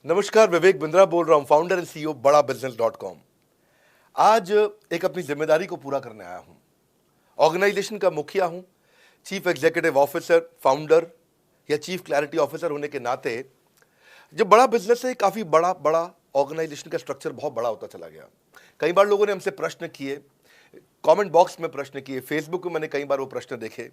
नमस्कार, विवेक बिंद्रा बोल रहा हूं, फाउंडर एंड सीईओ बड़ा बिजनेस .com। आज एक अपनी जिम्मेदारी को पूरा करने आया हूं। ऑर्गेनाइजेशन का मुखिया हूं, चीफ एग्जीक्यूटिव ऑफिसर, फाउंडर या चीफ क्लैरिटी ऑफिसर होने के नाते जो बड़ा बिजनेस है, काफी बड़ा बड़ा ऑर्गेनाइजेशन का स्ट्रक्चर बहुत बड़ा होता चला गया। कई बार लोगों ने हमसे प्रश्न किए, कमेंट बॉक्स में प्रश्न किए, फेसबुक पे मैंने कई बार वो प्रश्न देखे।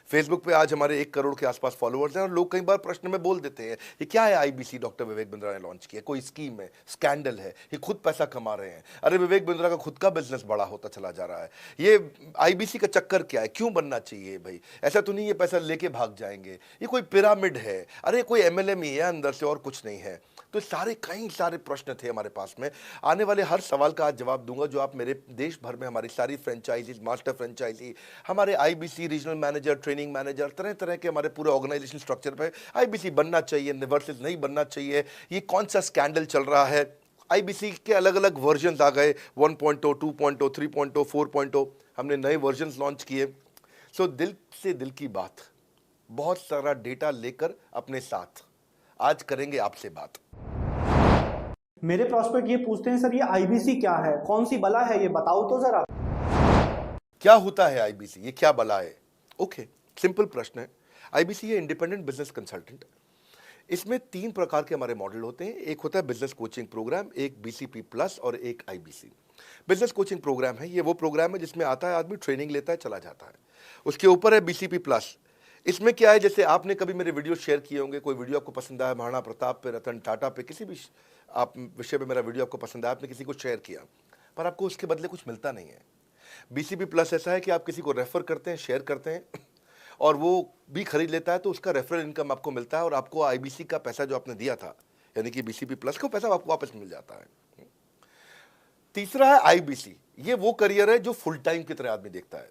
फेसबुक पे आज हमारे 1 करोड़ के आसपास फॉलोअर्स हैं और लोग कई बार प्रश्न में बोल देते हैं, ये क्या है आईबीसी डॉक्टर विवेक बिंद्रा ने लॉन्च किया, कोई स्कीम है, स्कैंडल है, ये खुद पैसा कमा रहे हैं। अरे विवेक बिंद्रा का खुद का बिजनेस बड़ा होता चला जा रहा है, ये आईबीसी का चक्कर क्या है, क्यों बनना चाहिए भाई, ऐसा तो नहीं ये पैसा लेके भाग जाएंगे, ये कोई पिरामिड है, अरे कोई एमएलएम ही है अंदर से और कुछ नहीं है। तो कई सारे प्रश्न थे हमारे पास में। आने वाले हर सवाल का आज जवाब दूंगा जो आप मेरे देश भर में हमारी सारी फ्रेंचाइजीज, मास्टर फ्रेंचाइजी, हमारे IBC regional manager, training manager, तरह तरह के हमारे पूरे ऑर्गेनाइजेशन स्ट्रक्चर पे आईबीसी बनना चाहिए वर्सेस नहीं बनना चाहिए, ये कौन सा स्कैंडल चल रहा है। आईबीसी के अलग अलग वर्जन आ गए, 1.0, 2.0, 3.0, 4.0, हमने नए वर्जन लॉन्च किए। सो दिल से दिल की बात, बहुत सारा डेटा लेकर अपने साथ आज करेंगे आपसे बात। मेरे प्रॉस्पेक्ट ये पूछते हैं, सर ये आईबीसी क्या है, कौन सी बला है, ये बताओ तो जरा। क्या होता है आईबीसी, ये क्या बला है? ओके, सिंपल प्रश्न है। आईबीसी है इंडिपेंडेंट बिजनेस कंसल्टेंट। इसमें 3 प्रकार के हमारे मॉडल होते हैं। एक होता है बिजनेस कोचिंग प्रोग्राम, एक बीसीपी प्लस और एक आईबीसी। बिजनेस कोचिंग प्रोग्राम है, ये वो प्रोग्राम है जिसमें आता है आदमी, ट्रेनिंग लेता है, चला जाता है। उसके ऊपर है बीसीपी प्लस। इसमें क्या है, जैसे आपने कभी मेरे वीडियो शेयर किए होंगे, कोई वीडियो आपको पसंद आया, महाराणा प्रताप पे, रतन टाटा पे, किसी भी आप विषय पे मेरा वीडियो आपको पसंद आया, आपने किसी को शेयर किया, पर आपको उसके बदले कुछ मिलता नहीं है। बीसीपी प्लस ऐसा है कि आप किसी को रेफर करते हैं, शेयर करते हैं और वो भी खरीद लेता है, तो उसका रेफरल इनकम आपको मिलता है और आपको आईबीसी का पैसा जो आपने दिया था, यानी कि बीसीपी प्लस का पैसा आपको वापस मिल जाता है। तीसरा है आईबीसी, ये वो करियर है जो फुल टाइम की तरह आदमी देखता है।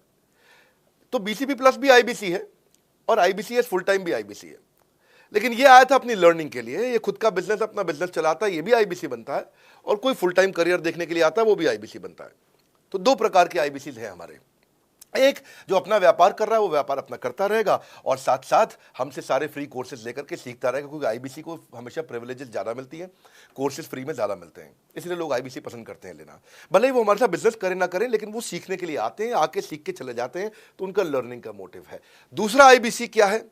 तो बीसीपी प्लस भी आईबीसी है और आईबीसी फुल टाइम भी आईबीसी है। लेकिन ये आया था अपनी लर्निंग के लिए, ये खुद का बिजनेस, अपना बिजनेस चलाता है, ये भी आईबीसी बनता है, और कोई फुल टाइम करियर देखने के लिए आता है, वो भी आईबीसी बनता है। तो 2 प्रकार के आईबीसी हैं हमारे। एक जो अपना व्यापार कर रहा है वो व्यापार अपना करता रहेगा और साथ साथ हमसे सारे फ्री कोर्सेज लेकर के सीखता रहेगा, क्योंकि आईबीसी को हमेशा प्रिविलेजेस ज़्यादा मिलती है, कोर्सेज फ्री में ज़्यादा मिलते हैं, इसलिए लोग आईबीसी पसंद करते हैं लेना। भले ही वो हमारे साथ बिजनेस करें ना करें, लेकिन वो सीखने के लिए आते हैं, आके सीख के चले जाते हैं, तो उनका लर्निंग का मोटिव है। दूसरा आईबीसी क्या है,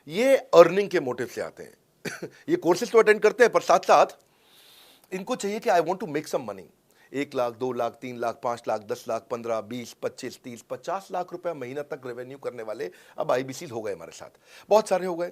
ये अर्निंग के मोटिव से आते हैं। ये कोर्सेज तो अटेंड करते हैं, पर साथ साथ इनको चाहिए कि I want to make some money. 1 lakh, 2 lakh, 3 lakh, 5 lakh, 10 lakh, 15, 20, 25, 30, 50 lakh रुपए महीना तक रेवेन्यू करने वाले अब आईबीसी हो गए हमारे साथ, बहुत सारे हो गए।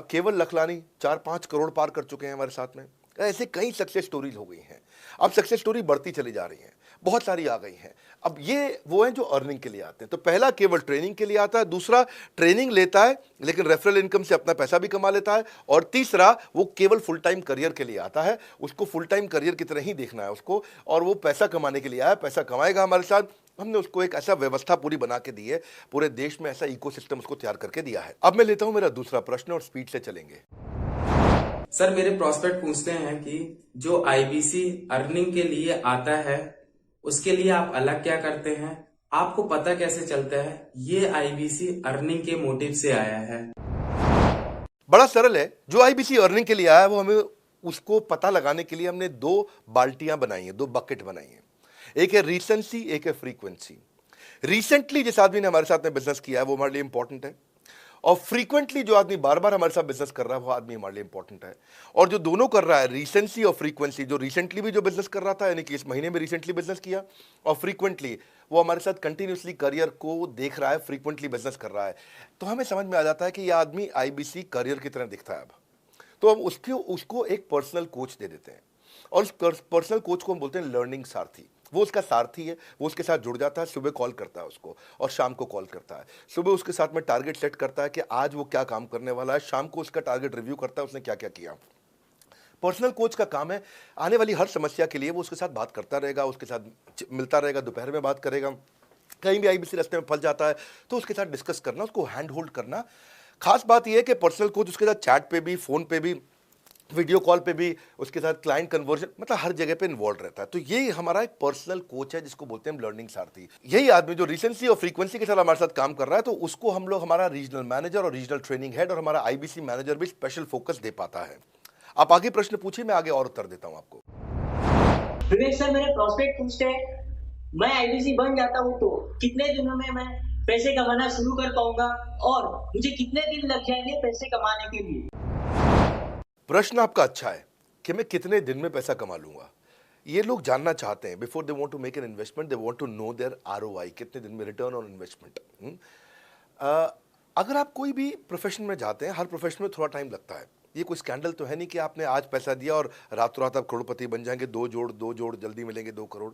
केवल लखलानी 4-5 करोड़ पार कर चुके हैं हमारे साथ में। ऐसे कई सक्सेस स्टोरीज हो गई हैं। अब सक्सेस स्टोरी बढ़ती चली जा रही है, बहुत सारी आ गई हैं। अब ये वो हैं जो अर्निंग के लिए आते हैं। तो पहला केवल ट्रेनिंग के लिए आता है, दूसरा ट्रेनिंग लेता है लेकिन रेफरल इनकम से अपना पैसा भी कमा लेता है, और तीसरा वो केवल फुल टाइम करियर के लिए आता है। उसको फुल टाइम करियर की तरह ही देखना है उसको, और वो पैसा कमाने के लिए आया, पैसा कमाएगा हमारे साथ। हमने उसको एक ऐसा व्यवस्था पूरी बना के दी है, पूरे देश में ऐसा इकोसिस्टम उसको तैयार करके दिया है। अब मैं लेता हूं मेरा दूसरा प्रश्न और स्पीड से चलेंगे। सर मेरे प्रोस्पेक्ट पूछते हैं कि जो आईबीसी अर्निंग के लिए आता है उसके लिए आप अलग क्या करते हैं, आपको पता कैसे चलता है ये आईबीसी अर्निंग के मोटिव से आया है? बड़ा सरल है, जो आईबीसी अर्निंग के लिए आया है वो हमें उसको पता लगाने के लिए हमने 2 बाल्टियां बनाई हैं, 2 बकेट बनाई हैं। एक है रीसेंसी, एक है फ्रीक्वेंसी। रिसेंटली जिस आदमी ने हमारे साथ में बिजनेस किया है वो हमारे लिए इंपॉर्टेंट है, और फ्रीक्वेंटली जो आदमी बार बार हमारे साथ बिजनेस कर रहा है वो आदमी हमारे लिए इंपॉर्टेंट है। और जो दोनों कर रहा है, रिसेंसी और फ्रीक्वेंसी, जो रिसेंटली भी जो बिजनेस कर रहा था, यानी कि इस महीने में रिसेंटली बिजनेस किया, और फ्रीक्वेंटली वो हमारे साथ कंटिन्यूसली करियर को देख रहा है, फ्रीक्वेंटली बिजनेस कर रहा है, तो हमें समझ में आ जाता है कि यह आदमी आईबीसी करियर की तरह दिखता है। अब तो हम उसको एक पर्सनल कोच दे देते हैं, और उस पर्सनल कोच को हम बोलते हैं लर्निंग सारथी। वो उसका सारथी है, वो उसके साथ जुड़ जाता है, सुबह कॉल करता है उसको और शाम को कॉल करता है। सुबह उसके साथ में टारगेट सेट करता है कि आज वो क्या काम करने वाला है, शाम को उसका टारगेट रिव्यू करता है उसने क्या क्या किया। पर्सनल कोच का काम है आने वाली हर समस्या के लिए वो उसके साथ बात करता रहेगा, उसके साथ मिलता रहेगा, दोपहर में बात करेगा, कहीं भी आईबीसी रास्ते में फंस जाता है तो उसके साथ डिस्कस करना, उसको हैंड होल्ड करना। खास बात यह है कि पर्सनल कोच उसके साथ चैट पे भी, फोन पे भी, वीडियो कॉल पे भी, उसके साथ क्लाइंट कन्वर्जन, मतलब हर जगह पे इन्वॉल्व रहता है। तो ये हमारा एक पर्सनल कोच है जिसको बोलते हैं हम लर्निंग सारथी। यही आदमी जो रिसेंसी और फ्रीक्वेंसी के साथ हमारे साथ काम कर रहा है, तो उसको हम लोग हमारा रीजनल मैनेजर और रीजनल ट्रेनिंग हेड और हमारा आईबीसी मैनेजर भी स्पेशल फोकस दे पाता है। आप आगे प्रश्न पूछिए, मैं आगे और उत्तर देता हूं आपको। विवेक सर, मेरे प्रोस्पेक्ट पूछते हैं, मैं आईबीसी बन जाता हूँ तो कितने दिनों में मैं पैसे कमाना शुरू कर पाऊंगा और मुझे कितने दिन लग जाएंगे पैसे कमाने के लिए? प्रश्न आपका अच्छा है कि मैं कितने दिन में पैसा कमा लूंगा। ये लोग जानना चाहते हैं, before they want to make an investment they want to know their ROI, कितने दिन में रिटर्न ऑन इन्वेस्टमेंट। अगर आप कोई भी प्रोफेशन में जाते हैं, हर प्रोफेशन में थोड़ा टाइम लगता है। ये कोई स्कैंडल तो है नहीं कि आपने आज पैसा दिया और रातों रात आप करोड़पति बन जाएंगे, दो जोड़ जल्दी मिलेंगे 2 करोड़।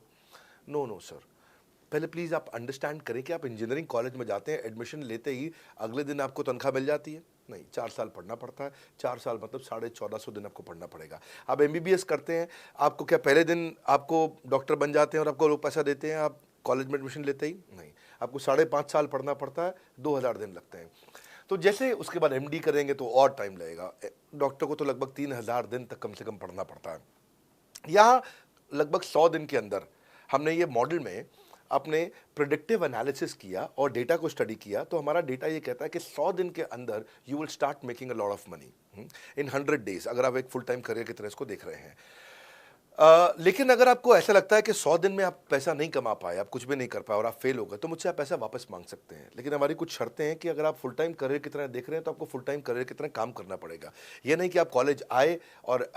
नो नो सर, पहले प्लीज़ आप अंडरस्टैंड करें कि आप इंजीनियरिंग कॉलेज में जाते हैं, एडमिशन लेते ही अगले दिन आपको तनख्वाह मिल जाती है? नहीं, 4 साल पढ़ना पड़ता है। 4 साल मतलब 1450 दिन आपको पढ़ना पड़ेगा। आप एमबीबीएस करते हैं, आपको क्या पहले दिन आपको डॉक्टर बन जाते हैं और आपको लोग पैसा देते हैं आप कॉलेज में एडमिशन लेते ही? नहीं, आपको 5.5 साल पढ़ना पड़ता है, 2000 दिन लगते हैं। तो जैसे उसके बाद एमडी करेंगे तो और टाइम लगेगा। डॉक्टर को तो लगभग 3000 दिन तक कम से कम पढ़ना पड़ता है। यहाँ लगभग 100 दिन के अंदर हमने ये मॉडल में अपने प्रिडिक्टिव एनालिसिस किया और डेटा को स्टडी किया, तो हमारा डेटा ये कहता है कि 100 दिन के अंदर you will start making a lot of money in 100 days, अगर आप एक फुल टाइम करियर की तरह इसको देख रहे हैं। लेकिन अगर आपको ऐसा लगता है कि 100 दिन में आप पैसा नहीं कमा पाए, आप कुछ भी नहीं कर पाए और आप फेल हो गए, तो मुझसे आप पैसा वापस मांग सकते हैं। लेकिन हमारी कुछ शर्तें हैं कि अगर आप फुल टाइम करियर की तरह देख रहे हैं तो आपको फुल टाइम करियर की तरह काम करना पड़ेगा। ये नहीं कि आप कॉलेज आए और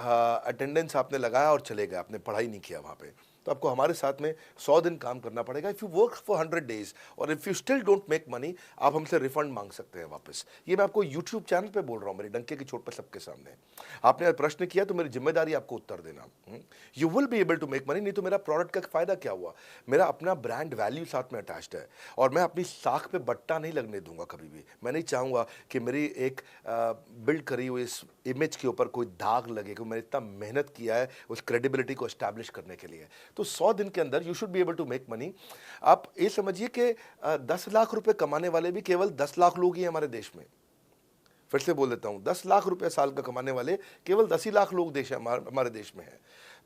अटेंडेंस आपने लगाया और चले गए, आपने पढ़ाई नहीं किया वहाँ पे। तो आपको हमारे साथ में 100 दिन काम करना पड़ेगा। If you work for 100 days और if you still don't make money, आप हमसे रिफंड मांग सकते हैं वापस। ये मैं आपको यूट्यूब चैनल पे बोल रहा हूँ, मेरे डंके की चोट पर सबके सामने। आपने प्रश्न किया तो मेरी जिम्मेदारी आपको उत्तर देना। You will be able to make money, नहीं तो मेरा प्रोडक्ट का फायदा क्या हुआ? मेरा अपना ब्रांड वैल्यू साथ में अटैच्ड है और मैं अपनी साख पे बट्टा नहीं लगने दूंगा कभी भी। मैं नहीं चाहूँगा कि मेरी एक बिल्ड करी हुई इस इमेज के ऊपर कोई दाग लगे, कि मैंने इतना मेहनत किया है उस क्रेडिबिलिटी को एस्टैब्लिश करने के लिए। तो 100 दिन के अंदर you should be able to make money. आप ये समझिए कि 10 लाख रुपए कमाने वाले भी केवल 10 लाख लोग ही हमारे देश में। फिर से बोल देता हूं, 10 लाख रुपए साल का कमाने वाले केवल 10 ही लाख लोग देश हमारे देश में हैं।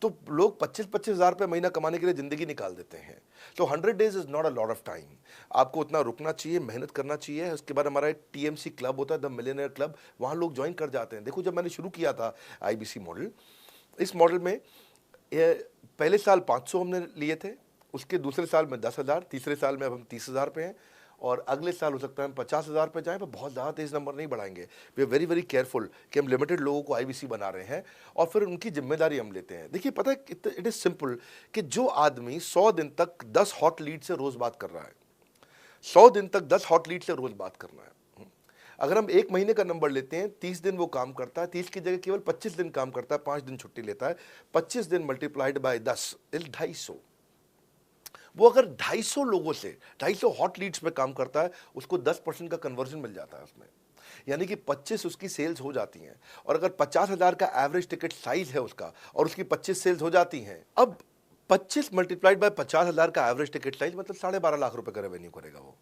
तो लोग 25-25 हज़ार रुपये महीना कमाने के लिए ज़िंदगी निकाल देते हैं। तो 100 days is not a lot of time. आपको उतना रुकना चाहिए, मेहनत करना चाहिए। उसके बाद हमारा एक टीएमसी क्लब होता है, द मिलियनेयर क्लब, वहाँ लोग ज्वाइन कर जाते हैं। देखो, जब मैंने शुरू किया था आईबीसी मॉडल, इस मॉडल में पहले साल 500 हमने लिए थे, उसके दूसरे साल में 10,000, तीसरे साल में अब हम 30,000 पे हैं और अगले साल हो सकता है हम 50,000 पे जाएं, पर बहुत ज़्यादा तेज़ नंबर नहीं बढ़ाएंगे। We are very very careful कि हम लिमिटेड लोगों को आईबीसी बना रहे हैं और फिर उनकी जिम्मेदारी हम लेते हैं। देखिए, पता है इट इज़ सिंपल कि जो आदमी 100 दिन तक 10 हॉट लीड से रोज़ बात कर रहा है, 100 दिन तक 10 हॉट लीड से रोज़ बात करना है। अगर हम 1 महीने का नंबर लेते हैं, 30 दिन वो काम करता है, 30 की जगह केवल 25 दिन काम करता है, 5 दिन छुट्टी लेता है, 25 दिन मल्टीप्लाइड बाय 10 इज 250। वो अगर 250 लोगों से 250 हॉट लीड्स पे काम करता है, उसको 10% का कन्वर्जन मिल जाता है उसमें, यानी कि 25 उसकी सेल्स हो जाती हैं। और अगर 50,000 का एवरेज टिकट साइज है उसका और उसकी 25 सेल्स हो जाती हैं, अब 25 मल्टीप्लाइड बाय 50,000 का एवरेज टिकट साइज मतलब 12.5 लाख रुपए का रेवेन्यू करेगा वो।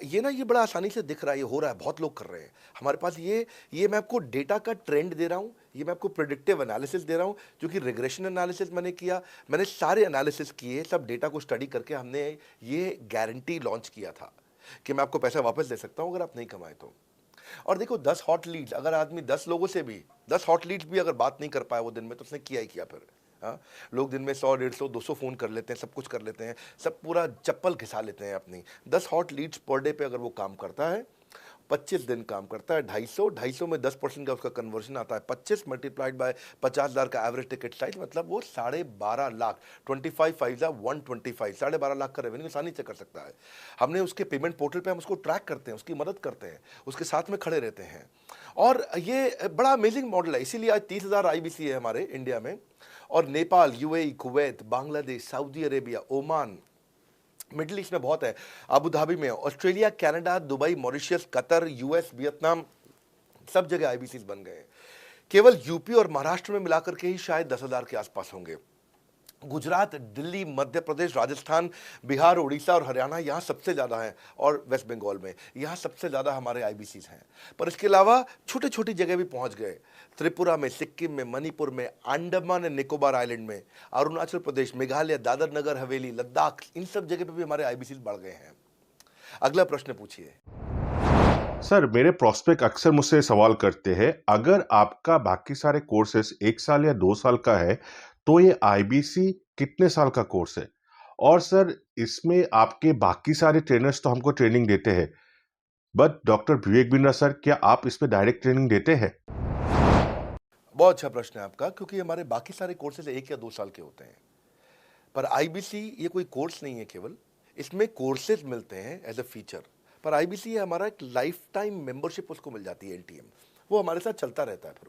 ये ना, ये बड़ा आसानी से दिख रहा है, ये हो रहा है, बहुत लोग कर रहे हैं हमारे पास। ये मैं आपको डेटा का ट्रेंड दे रहा हूँ, ये मैं आपको प्रेडिक्टिव एनालिसिस दे रहा हूँ, जो कि रिग्रेशन एनालिसिस मैंने किया। मैंने सारे एनालिसिस किए, सब डेटा को स्टडी करके हमने ये गारंटी लॉन्च किया था कि मैं आपको पैसा वापस दे सकता हूँ अगर आप नहीं कमाए तो। और देखो, 10 हॉट लीड्स, अगर आदमी 10 लोगों से भी 10 हॉट लीड्स भी अगर बात नहीं कर पाया वो दिन में, तो उसने किया ही किया फिर। हाँ, लोग दिन में 100, 150, 200 फ़ोन कर लेते हैं, सब कुछ कर लेते हैं, सब पूरा चप्पल घिसा लेते हैं अपनी। 10 हॉट लीड्स पर डे पे अगर वो काम करता है, 25 दिन काम करता है, 250 में 10% का उसका कन्वर्जन आता है, 25 मल्टीप्लाइड बाय 50,000 का एवरेज टिकट साइज, मतलब वो 12.5 लाख, 25 5 125, 12.5 लाख का रेवेन्यू आसानी से कर सकता है। हमने उसके पेमेंट पोर्टल पे हम उसको ट्रैक करते हैं, उसकी मदद करते हैं, उसके साथ में खड़े रहते हैं। और ये बड़ा अमेजिंग मॉडल है, इसीलिए आज 30,000 आईबीसी है हमारे इंडिया में। और Nepal, UAE, Kuwait, Bangladesh, Saudi Arabia, Oman, middle east में बहुत है, अबू धाबी में, Australia, Canada, Dubai, Mauritius, Qatar, US, Vietnam, सब जगह आईबीसीज बन गए हैं। केवल यूपी और महाराष्ट्र में मिलाकर के ही शायद 10,000 के आसपास होंगे। गुजरात, दिल्ली, मध्य प्रदेश, राजस्थान, बिहार, उड़ीसा और हरियाणा, यहाँ सबसे ज़्यादा हैं, और वेस्ट बंगाल में यहाँ सबसे ज़्यादा हमारे आईबीसीज हैं। पर इसके अलावा छोटी छोटी जगह भी पहुँच गए, त्रिपुरा में, सिक्किम में, मणिपुर में, अंडमान एंड निकोबार आइलैंड में, अरुणाचल प्रदेश, मेघालय, दादर नगर हवेली, लद्दाख, इन सब जगह पे भी हमारे आईबीसीज बढ़ गए हैं। अगला प्रश्न पूछिए। सर, मेरे प्रोस्पेक्ट अक्सर मुझसे सवाल करते हैं, अगर आपका बाकी सारे कोर्सेस 1 साल या 2 साल का है, तो ये आईबीसी कितने साल का कोर्स है? और सर, इसमें आपके बाकी सारे ट्रेनर्स तो हमको ट्रेनिंग देते हैं, but doctor Vivek Bindra sir, क्या आप इसमें डायरेक्ट ट्रेनिंग देते हैं? बहुत अच्छा प्रश्न है आपका, क्योंकि हमारे बाकी सारे कोर्सेज 1 या 2 साल के होते हैं, पर आईबीसी ये कोई कोर्स नहीं है केवल, इसमें कोर्सेज मिलते हैं एज अ फीचर। पर आईबीसी हमारा एक लाइफ टाइम मेंबरशिप उसको मिल जाती है, एलटीएम, वो हमारे साथ चलता रहता है। फिर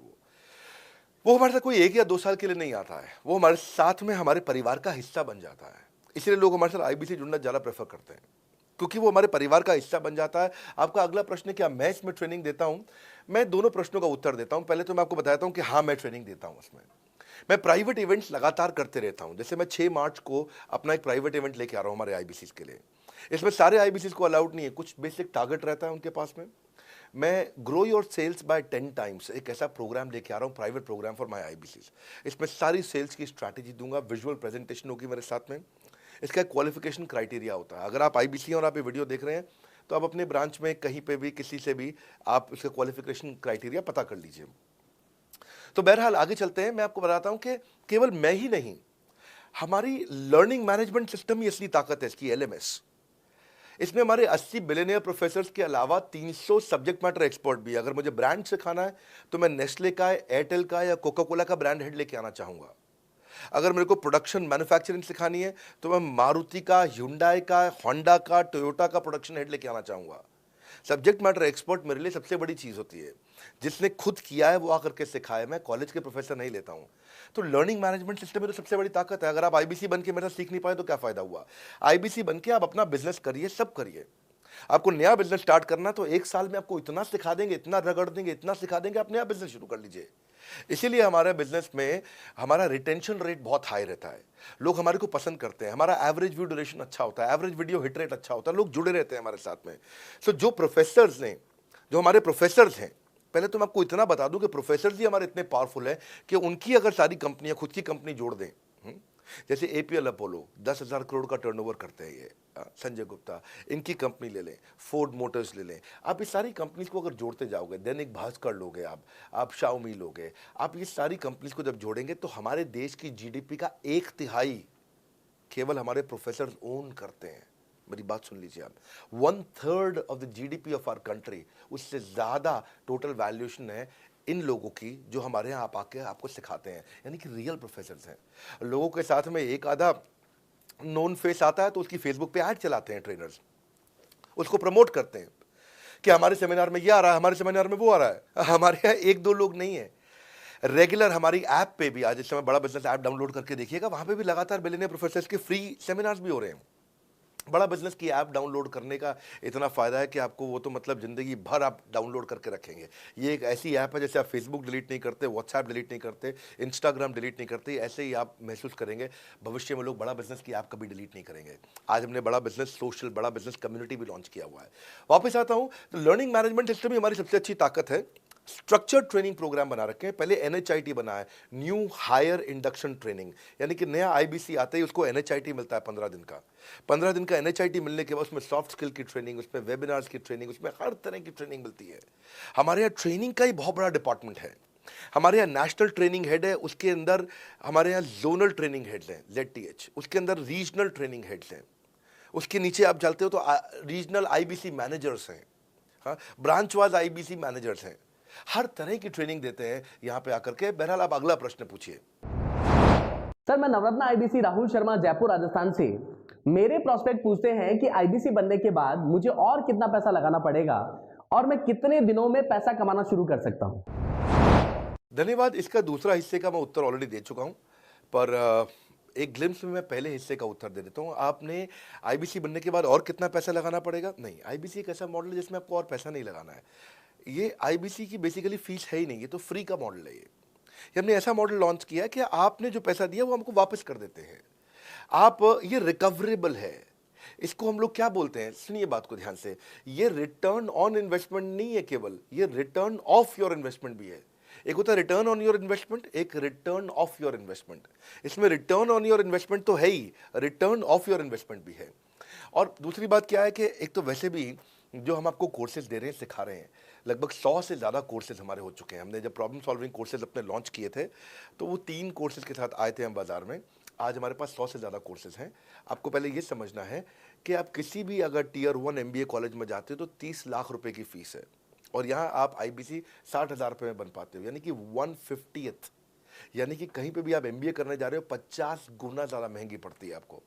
वो हमारे साथ कोई 1 या 2 साल के लिए नहीं आता है, वो हमारे साथ में हमारे परिवार का हिस्सा बन जाता है। इसलिए लोग हमारे साथ आईबीसी जुड़ना ज़्यादा प्रेफर करते हैं, क्योंकि वो हमारे परिवार का हिस्सा बन जाता है। आपका अगला प्रश्न है, क्या मैं इसमें ट्रेनिंग देता हूं? मैं दोनों प्रश्नों का उत्तर देता हूं। पहले तो मैं आपको बताता हूं कि हाँ, मैं ट्रेनिंग देता हूं इसमें। मैं प्राइवेट इवेंट्स लगातार करते रहता हूं। जैसे मैं 6 मार्च को अपना एक प्राइवेट इवेंट लेके आ रहा हूं हमारे आईबीसी के लिए। इसमें सारे आईबीसी को अलाउड नहीं है, कुछ बेसिक टारगेट रहता है उनके पास में। मैं grow your sales by 10 times एक ऐसा प्रोग्राम लेके आ रहा हूँ, private program for my IBC. इसमें सारी सेल्स की स्ट्रैटेजी दूंगा, विजुअल प्रेजेंटेशन होगी मेरे साथ में। इसका एक क्वालिफिकेशन क्राइटेरिया होता है। अगर आप आईबीसी और आप ये वीडियो देख रहे हैं, तो आप अपने ब्रांच में कहीं पे भी किसी से भी आप इसका क्वालिफिकेशन क्राइटेरिया पता कर लीजिए। तो बहरहाल आगे चलते हैं। मैं आपको बताता हूं कि केवल मैं ही नहीं, हमारी लर्निंग मैनेजमेंट सिस्टम ही असली ताकत है इसकी, एलएमएस। इसमें हमारे 80 बिलियनियर प्रोफेसर्स के अलावा 300 सब्जेक्ट मैटर एक्सपर्ट भी है। अगर मुझे ब्रांड सिखाना है, तो मैं नेस्ले का, एयरटेल का या कोका कोला का ब्रांड हेड लेके आना चाहूंगा। अगर मेरे को प्रोडक्शन मैन्युफैक्चरिंग सिखानी है, तो मैं मारुति का, ह्युंडई का, होंडा का, टोयोटा का प्रोडक्शन हेड लेके आना चाहूंगा। सब्जेक्ट मैटर एक्सपर्ट मेरे लिए सबसे बड़ी चीज़ होती है। जिसने खुद किया है वो आकर के सिखाए। मैं कॉलेज के प्रोफेसर नहीं लेता हूँ। तो लर्निंग मैनेजमेंट सिस्टम में तो सबसे बड़ी ताकत है। अगर आप आईबीसी बन के मेरे साथ सीख नहीं पाए तो क्या फ़ायदा हुआ? आईबीसी बन के आप अपना बिजनेस करिए, सब करिए। आपको नया बिजनेस स्टार्ट करना, तो 1 साल में आपको इतना सिखा देंगे, इतना रगड़ देंगे, इतना सिखा देंगे, आप नया बिजनेस शुरू कर लीजिए। इसीलिए हमारे बिजनेस में हमारा रिटेंशन रेट बहुत हाई रहता है। लोग हमारे को पसंद करते हैं। हमारा एवरेज व्यू ड्यूरेशन अच्छा होता है, एवरेज वीडियो हिट रेट अच्छा होता है, लोग जुड़े रहते हैं हमारे साथ में। सो जो प्रोफेसर्स ने, जो हमारे प्रोफेसर्स हैं, पहले तो मैं आपको इतना बता दूं कि प्रोफेसर्स ही हमारे इतने पावरफुल हैं कि उनकी अगर सारी कंपनियां खुद की कंपनी जोड़ दें, जैसे एपीएल अपोलो 10,000 करोड़ का टर्नओवर करते हैं ये, संजय गुप्ता, इनकी कंपनी ले लें, फोर्ड मोटर्स ले लें, आप इस सारी कंपनीज को अगर जोड़ते जाओगे, दैनिक भास्कर लोगे, आप शाओमी लोगे, आप ये सारी कंपनीज को जब जोड़ेंगे, तो हमारे देश की जीडीपी का 1/3 केवल हमारे प्रोफेसर ओन करते हैं। मेरी बात सुन लीजिए आप, 1/3 of the GDP of our country, उससे ज्यादा टोटल वैल्यूएशन है इन लोगों की, जो हमारे यहाँ आप आके आपको सिखाते हैं, यानी कि रियल प्रोफेसर्स हैं। लोगों के साथ में एक आधा नोन फेस आता है, तो उसकी फेसबुक पे ऐड चलाते हैं ट्रेनर्स, उसको प्रमोट करते हैं कि हमारे सेमिनार में ये आ रहा है, हमारे सेमिनार में वो आ रहा है। हमारे यहाँ 1-2 लोग नहीं है, रेगुलर हमारी ऐप पे भी, आज इस समय बड़ा बिजनेस ऐप डाउनलोड करके देखिएगा, वहां पे भी लगातार बिलियनियर प्रोफेसर्स के फ्री सेमिनार्स भी हो रहे हैं। बड़ा बिजनेस की ऐप डाउनलोड करने का इतना फ़ायदा है कि आपको वो तो मतलब ज़िंदगी भर आप डाउनलोड करके रखेंगे। ये एक ऐसी ऐप है, जैसे आप फेसबुक डिलीट नहीं करते, व्हाट्सएप डिलीट नहीं करते, इंस्टाग्राम डिलीट नहीं करते, ऐसे ही आप महसूस करेंगे। भविष्य में लोग बड़ा बिजनेस की ऐप कभी डिलीट नहीं करेंगे। आज हमने बड़ा बिजनेस सोशल, बड़ा बिजनेस कम्युनिटी भी लॉन्च किया हुआ है। वापस आता हूँ, तो लर्निंग मैनेजमेंट सिस्टम ही हमारी सबसे अच्छी ताकत है। स्ट्रक्चर्ड ट्रेनिंग प्रोग्राम बना रखे हैं। पहले एनएचआईटी बना है, न्यू हायर इंडक्शन ट्रेनिंग, यानी कि नया आईबीसी आते ही उसको एनएचआईटी मिलता है 15 दिन का। 15 दिन का एनएचआईटी मिलने के बाद उसमें सॉफ्ट स्किल की ट्रेनिंग, उसमें वेबिनार्स की ट्रेनिंग, उसमें हर तरह की ट्रेनिंग मिलती है। हमारे यहाँ ट्रेनिंग का ही बहुत बड़ा डिपार्टमेंट है। हमारे यहाँ नेशनल ट्रेनिंग हेड है, उसके अंदर हमारे यहाँ जोनल ट्रेनिंग हेड्स हैं, ZTH, उसके अंदर रीजनल ट्रेनिंग हेड्स हैं, उसके नीचे आप चलते हो तो रीजनल आईबीसी मैनेजर्स हैं, हाँ, ब्रांच वाइज आईबीसी मैनेजर्स हैं। हर तरह की ट्रेनिंग देते हैं यहाँ पे आकर के। बहरहाल आप अगला प्रश्न पूछिए। सर, मैं नवरत्न आईबीसी राहुल शर्मा, जयपुर राजस्थान से। मेरे प्रोस्पेक्ट पूछते हैं कि आईबीसी बनने के बाद मुझे और कितना पैसा लगाना पड़ेगा और मैं कितने दिनों में पैसा कमाना शुरू कर सकता हूं? धन्यवाद। इसका दूसरा हिस्से का मैं उत्तर ऑलरेडी दे चुका हूं, पर एक ग्लिम्स में मैं पहले हिस्से का उत्तर दे देता हूं। आपने आईबीसी बनने के बाद और कितना पैसा लगाना पड़ेगा? नहीं, आईबीसी एक ऐसा मॉडल है जिसमें आपको और पैसा नहीं लगाना है। ये आईबीसी की बेसिकली फीस है ही नहीं, ये तो फ्री का मॉडल है। ये हमने ऐसा मॉडल लॉन्च किया कि आपने जो पैसा दिया वो हमको वापस कर देते हैं। आप, ये रिकवरेबल है। इसको हम लोग क्या बोलते हैं, सुनिए बात को ध्यान से, ये रिटर्न ऑन इन्वेस्टमेंट नहीं है केवल, ये रिटर्न ऑफ योर इन्वेस्टमेंट भी है। एक होता है रिटर्न ऑन योर इन्वेस्टमेंट, एक रिटर्न ऑफ योर इन्वेस्टमेंट। इसमें रिटर्न ऑन योर इन्वेस्टमेंट तो है ही, रिटर्न ऑफ योर इन्वेस्टमेंट भी है। और दूसरी बात क्या है कि एक तो वैसे भी जो हम आपको कोर्सेज दे रहे हैं, सिखा रहे हैं, लगभग 100 से ज़्यादा कोर्सेज हमारे हो चुके हैं। हमने जब प्रॉब्लम सॉल्विंग कोर्सेज अपने लॉन्च किए थे तो वो 3 कोर्सेज के साथ आए थे हम बाज़ार में। आज हमारे पास 100 से ज़्यादा कोर्सेज हैं। आपको पहले ये समझना है कि आप किसी भी अगर टियर 1 MBA कॉलेज में जाते हो तो 30 लाख रुपए की फ़ीस है, और यहाँ आप IBC 60,000 रुपये में बन पाते हो, यानी कि 1/50th। यानी कि कहीं पे भी आप MBA करने जा रहे हो 50 गुना ज़्यादा महंगी पड़ती है आपको।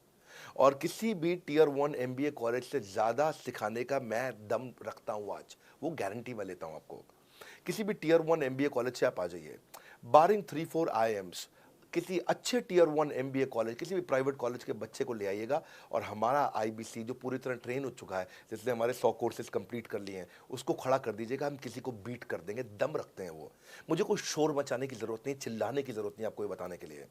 और किसी भी टियर 1 MBA कॉलेज से ज़्यादा सिखाने का मैं दम रखता हूँ आज, वो गारंटी मैं लेता हूँ आपको। किसी भी टियर 1 MBA कॉलेज से आप आ जाइए, बारिंग 3-4 IIMs, किसी अच्छे टियर 1 MBA कॉलेज, किसी भी प्राइवेट कॉलेज के बच्चे को ले आइएगा, और हमारा IBC जो पूरी तरह ट्रेन हो चुका है, जिसने हमारे 100 कोर्सेज कंप्लीट कर लिए हैं, उसको खड़ा कर दीजिएगा, हम किसी को बीट कर देंगे। दम रखते हैं वो। मुझे कोई शोर मचाने की ज़रूरत नहीं, चिल्लाने की ज़रूरत नहीं आपको ये बताने के लिए।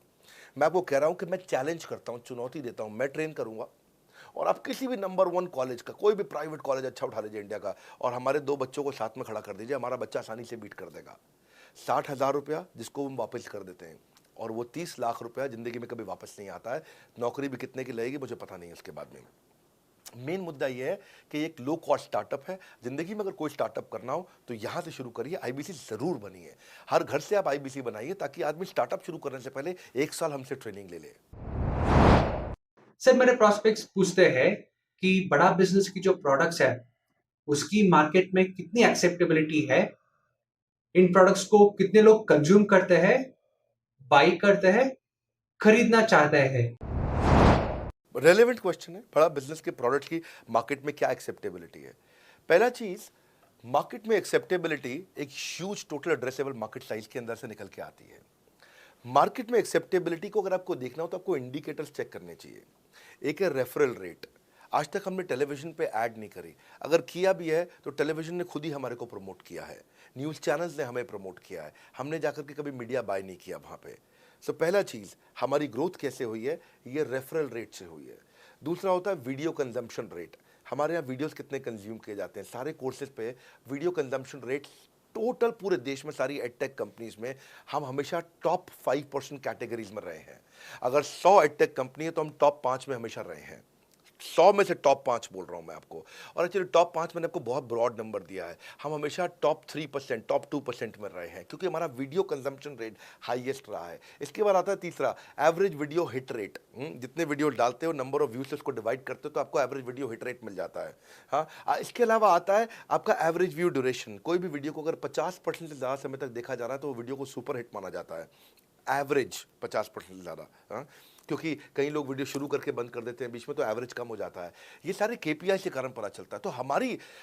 मैं आपको कह रहा हूँ कि मैं चैलेंज करता हूँ, चुनौती देता हूँ, मैं ट्रेन करूँगा, और आप किसी भी नंबर 1 कॉलेज का, कोई भी प्राइवेट कॉलेज अच्छा उठा लीजिए इंडिया का, और हमारे 2 बच्चों को साथ में खड़ा कर दीजिए, हमारा बच्चा आसानी से बीट कर देगा। 60,000 रुपया जिसको हम वापस कर देते हैं, और वो 30 लाख रुपया ज़िंदगी में कभी वापस नहीं आता है। नौकरी भी कितने की लगेगी मुझे पता नहीं है उसके बाद में। मेन मुद्दा ये है कि एक लो कॉस्ट स्टार्टअप है। ज़िंदगी में अगर कोई स्टार्टअप करना हो तो यहाँ से शुरू करिए, IBC ज़रूर बनिए। हर घर से आप IBC बनाइए, ताकि आदमी स्टार्टअप शुरू करने से पहले 1 साल हमसे ट्रेनिंग ले ले। सर मेरे प्रोस्पेक्ट्स पूछते हैं कि बड़ा बिजनेस की जो प्रोडक्ट्स है उसकी मार्केट में कितनी एक्सेप्टेबिलिटी है, इन प्रोडक्ट्स को कितने लोग कंज्यूम करते हैं, बाई करते हैं, खरीदना चाहते हैं। रेलेवेंट क्वेश्चन है। बड़ा बिजनेस के प्रोडक्ट की मार्केट में क्या एक्सेप्टेबिलिटी है? पहला चीज, मार्केट में एक्सेप्टेबिलिटी एक huge total addressable market size के अंदर से निकल के आती है। मार्केट में एक्सेप्टेबिलिटी को अगर आपको देखना हो तो आपको इंडिकेटर्स चेक करने चाहिए। एक है रेफरल रेट। आज तक हमने टेलीविजन पे ऐड नहीं करी, अगर किया भी है तो टेलीविजन ने खुद ही हमारे को प्रमोट किया है, न्यूज़ चैनल्स ने हमें प्रमोट किया है, हमने जाकर के कभी मीडिया बाय नहीं किया वहाँ पे। सो पहला चीज़, हमारी ग्रोथ कैसे हुई है, ये रेफरल रेट से हुई है। दूसरा होता है वीडियो कंजम्पशन रेट। हमारे यहाँ वीडियोस कितने कंज्यूम किए जाते हैं, सारे कोर्सेज पे वीडियो कंजम्पशन रेट टोटल पूरे देश में सारी एडटेक कंपनीज में हम हमेशा टॉप 5% कैटेगरीज में रहे हैं। अगर 100 एडटेक कंपनी है तो हम टॉप 5 में हमेशा रहे हैं। 100 में से टॉप 5 बोल रहा हूं मैं आपको, और एक्चुअली टॉप 5 मैंने आपको बहुत ब्रॉड नंबर दिया है। हम हमेशा टॉप 3%, टॉप 2% में रहे हैं, क्योंकि हमारा वीडियो कंजम्पशन रेट हाईएस्ट रहा है। इसके बाद आता है तीसरा, एवरेज वीडियो हिट रेट। जितने वीडियो डालते हो, नंबर ऑफ व्यूज से उसको डिवाइड करते हो तो आपको एवरेज वीडियो हिट रेट मिल जाता है। हाँ, इसके अलावा आता है आपका एवरेज व्यू ड्यूरेशन। कोई भी वीडियो को अगर 50% से ज़्यादा समय तक देखा जा रहा है तो वो वीडियो को सुपर हिट माना जाता है। एवरेज 50% से ज़्यादा, क्योंकि कई लोग वीडियो शुरू करके बंद कर देते हैं बीच में, तो एवरेज कम हो जाता है। ये सारे KPI के कारण पता चलता है। तो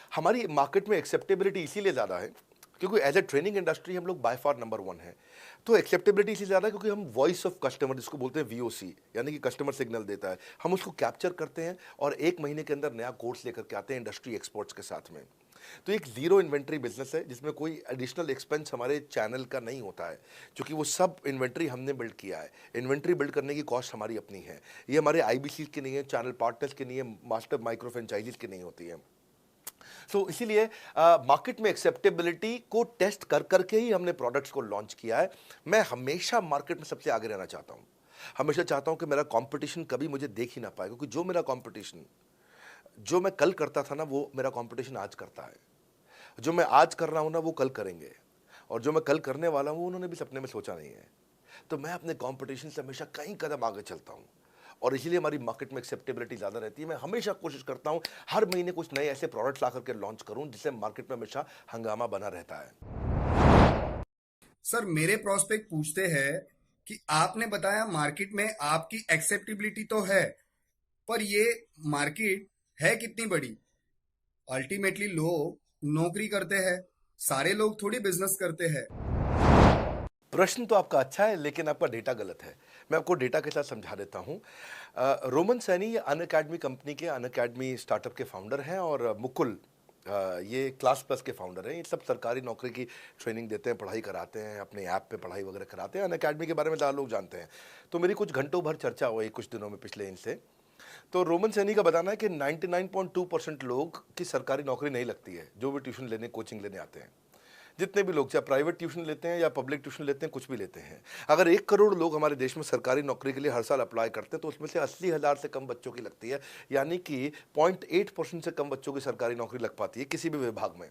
हमारी मार्केट में एक्सेप्टेबिलिटी इसीलिए ज़्यादा है क्योंकि एज ए ट्रेनिंग इंडस्ट्री हम लोग बाय फार नंबर 1 है। तो एक्सेप्टेबिलिटी इसलिए ज़्यादा है क्योंकि हम वॉइस ऑफ कस्टमर, जिसको बोलते हैं VOC, यानी कि कस्टमर सिग्नल देता है, हम उसको कैप्चर करते हैं और 1 महीने के अंदर नया कोर्स लेकर के आते हैं इंडस्ट्री एक्सपर्ट्स के साथ में। तो एक जीरो इन्वेंट्री बिजनेस है जिसमें कोई एडिशनल एक्सपेंस हमारे चैनल का नहीं होता है, क्योंकि वो सब इन्वेंट्री हमने बिल्ड किया है। इन्वेंट्री बिल्ड करने की कॉस्ट हमारी अपनी है। ये हमारे IBC की नहीं है, चैनल पार्टनर्स की नहीं है, मास्टर माइक्रो फ्रेंचाइजीज की नहीं होती है। तो इसीलिए मार्केट में एक्सेप्टेबिलिटी को टेस्ट कर करके ही हमने प्रोडक्ट्स को लॉन्च किया है। मैं हमेशा मार्केट में सबसे आगे रहना चाहता हूँ। हमेशा चाहता हूँ कि मेरा कंपटीशन कभी मुझे देख ही ना पाए, क्योंकि जो मेरा कंपटीशन, जो मैं कल करता था ना, वो मेरा कंपटीशन आज करता है। जो मैं आज कर रहा हूँ ना, वो कल करेंगे, और जो मैं कल करने वाला हूँ उन्होंने भी सपने में सोचा नहीं है। तो मैं अपने कंपटीशन से हमेशा कई कदम आगे चलता हूँ, और इसीलिए हमारी मार्केट में एक्सेप्टेबिलिटी ज़्यादा रहती है। मैं हमेशा कोशिश करता हूँ हर महीने कुछ नए ऐसे प्रोडक्ट्स ला करके लॉन्च करूँ जिससे मार्केट में हमेशा हंगामा बना रहता है। सर मेरे प्रोस्पेक्ट पूछते हैं कि आपने बताया मार्केट में आपकी एक्सेप्टेबिलिटी तो है, पर ये मार्केट है कितनी बड़ी? अल्टीमेटली लोग नौकरी करते हैं, सारे लोग थोड़ी बिजनेस करते हैं। प्रश्न तो आपका अच्छा है, लेकिन आपका डेटा गलत है। मैं आपको डेटा के साथ समझा देता हूँ। रोमन सैनी अनअकैडमी कंपनी के, अनअकैडमी स्टार्टअप के फाउंडर हैं, और मुकुल ये क्लास प्लस के फाउंडर हैं। ये सब सरकारी नौकरी की ट्रेनिंग देते हैं, पढ़ाई कराते हैं, अपने ऐप पे पढ़ाई वगैरह कराते हैं। अनअकैडमी के बारे में ज़्यादा लोग जानते हैं। तो मेरी कुछ घंटों भर चर्चा हुई कुछ दिनों में पिछले इनसे। तो रोमन सैनी का बताना है कि 99.2% लोग की सरकारी नौकरी नहीं लगती है, जो भी ट्यूशन लेने, कोचिंग लेने आते हैं। जितने भी लोग चाहे प्राइवेट ट्यूशन लेते हैं या पब्लिक ट्यूशन लेते हैं, कुछ भी लेते हैं, अगर 1 करोड़ लोग हमारे देश में सरकारी नौकरी के लिए हर साल अप्लाई करते हैं तो उसमें से 80,000 से कम बच्चों की लगती है, यानी कि 0.8% से कम बच्चों की सरकारी नौकरी लग पाती है किसी भी विभाग में।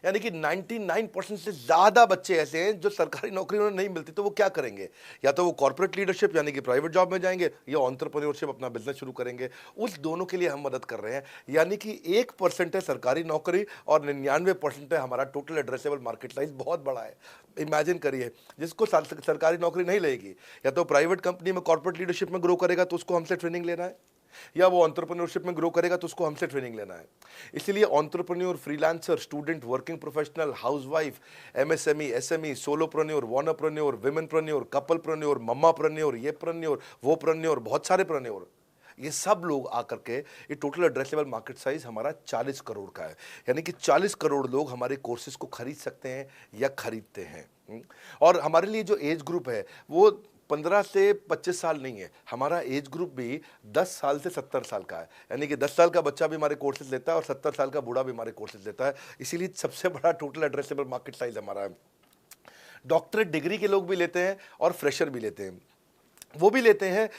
यानी कि 99% से ज़्यादा बच्चे ऐसे हैं जो सरकारी नौकरी उन्हें नहीं मिलती, तो वो क्या करेंगे? या तो वो कॉर्पोरेट लीडरशिप यानी कि प्राइवेट जॉब में जाएंगे या एंटरप्रेन्योरशिप अपना बिजनेस शुरू करेंगे। उस दोनों के लिए हम मदद कर रहे हैं, यानी कि 1% है सरकारी नौकरी और 99% है हमारा टोटल एड्रेसेबल मार्केट साइज। बहुत बड़ा है। इमेजिन करिए, जिसको सरकारी नौकरी नहीं लगेगी, या तो प्राइवेट कंपनी में कॉर्पोरेट लीडरशिप में ग्रो करेगा तो उसको हमसे ट्रेनिंग लेना है, या वो एंटरप्रेन्योरशिप में ग्रो करेगा तो उसको हमसे ट्रेनिंग लेना है। इसलिए entrepreneur, freelancer, student, working professional, housewife, MSME, SME, solopreneur, wannapreneur, womenpreneur, couplepreneur, mammapreneur, ये प्रेन्योर, वो प्रेन्योर, बहुत सारे प्रेन्योर, ये सब लोग आकर के ये टोटल एड्रेसेबल मार्केट साइज हमारा 40 करोड़ का है। यानी कि 40 करोड़ लोग हमारे कोर्सेज को खरीद सकते हैं या खरीदते हैं। और हमारे लिए जो एज ग्रुप है वो 15 से 25 साल नहीं है, हमारा एज ग्रुप भी 10 साल से 70 साल का है। यानी कि 10 साल का बच्चा भी हमारे कोर्सेज लेता है और 70 साल का बूढ़ा भी हमारे कोर्सेज लेता है। इसीलिए सबसे बड़ा टोटल एड्रेसेबल मार्केट साइज हमारा है। डॉक्टरेट डिग्री के लोग भी लेते हैं और फ्रेशर भी लेते हैं। वो भी लेते हैं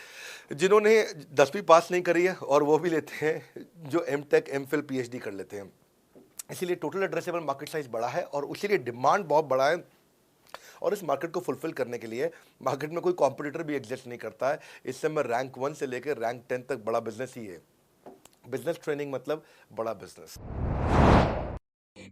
जिन्होंने 10वीं पास नहीं करी है, और वो भी लेते हैं जो एमटेक, एमफिल, पीएचडी कर लेते हैं। इसीलिए टोटल एड्रेसेबल मार्केट साइज बड़ा है और इसीलिए डिमांड बहुत बड़ा है। और इस मार्केट को फुलफिल करने के लिए मार्केट में कोई कॉम्पिटिटर भी एग्जिस्ट नहीं करता है। इस समय रैंक 1 से लेकर रैंक 10 तक बड़ा बिजनेस ही है। बिजनेस ट्रेनिंग मतलब बड़ा बिजनेस।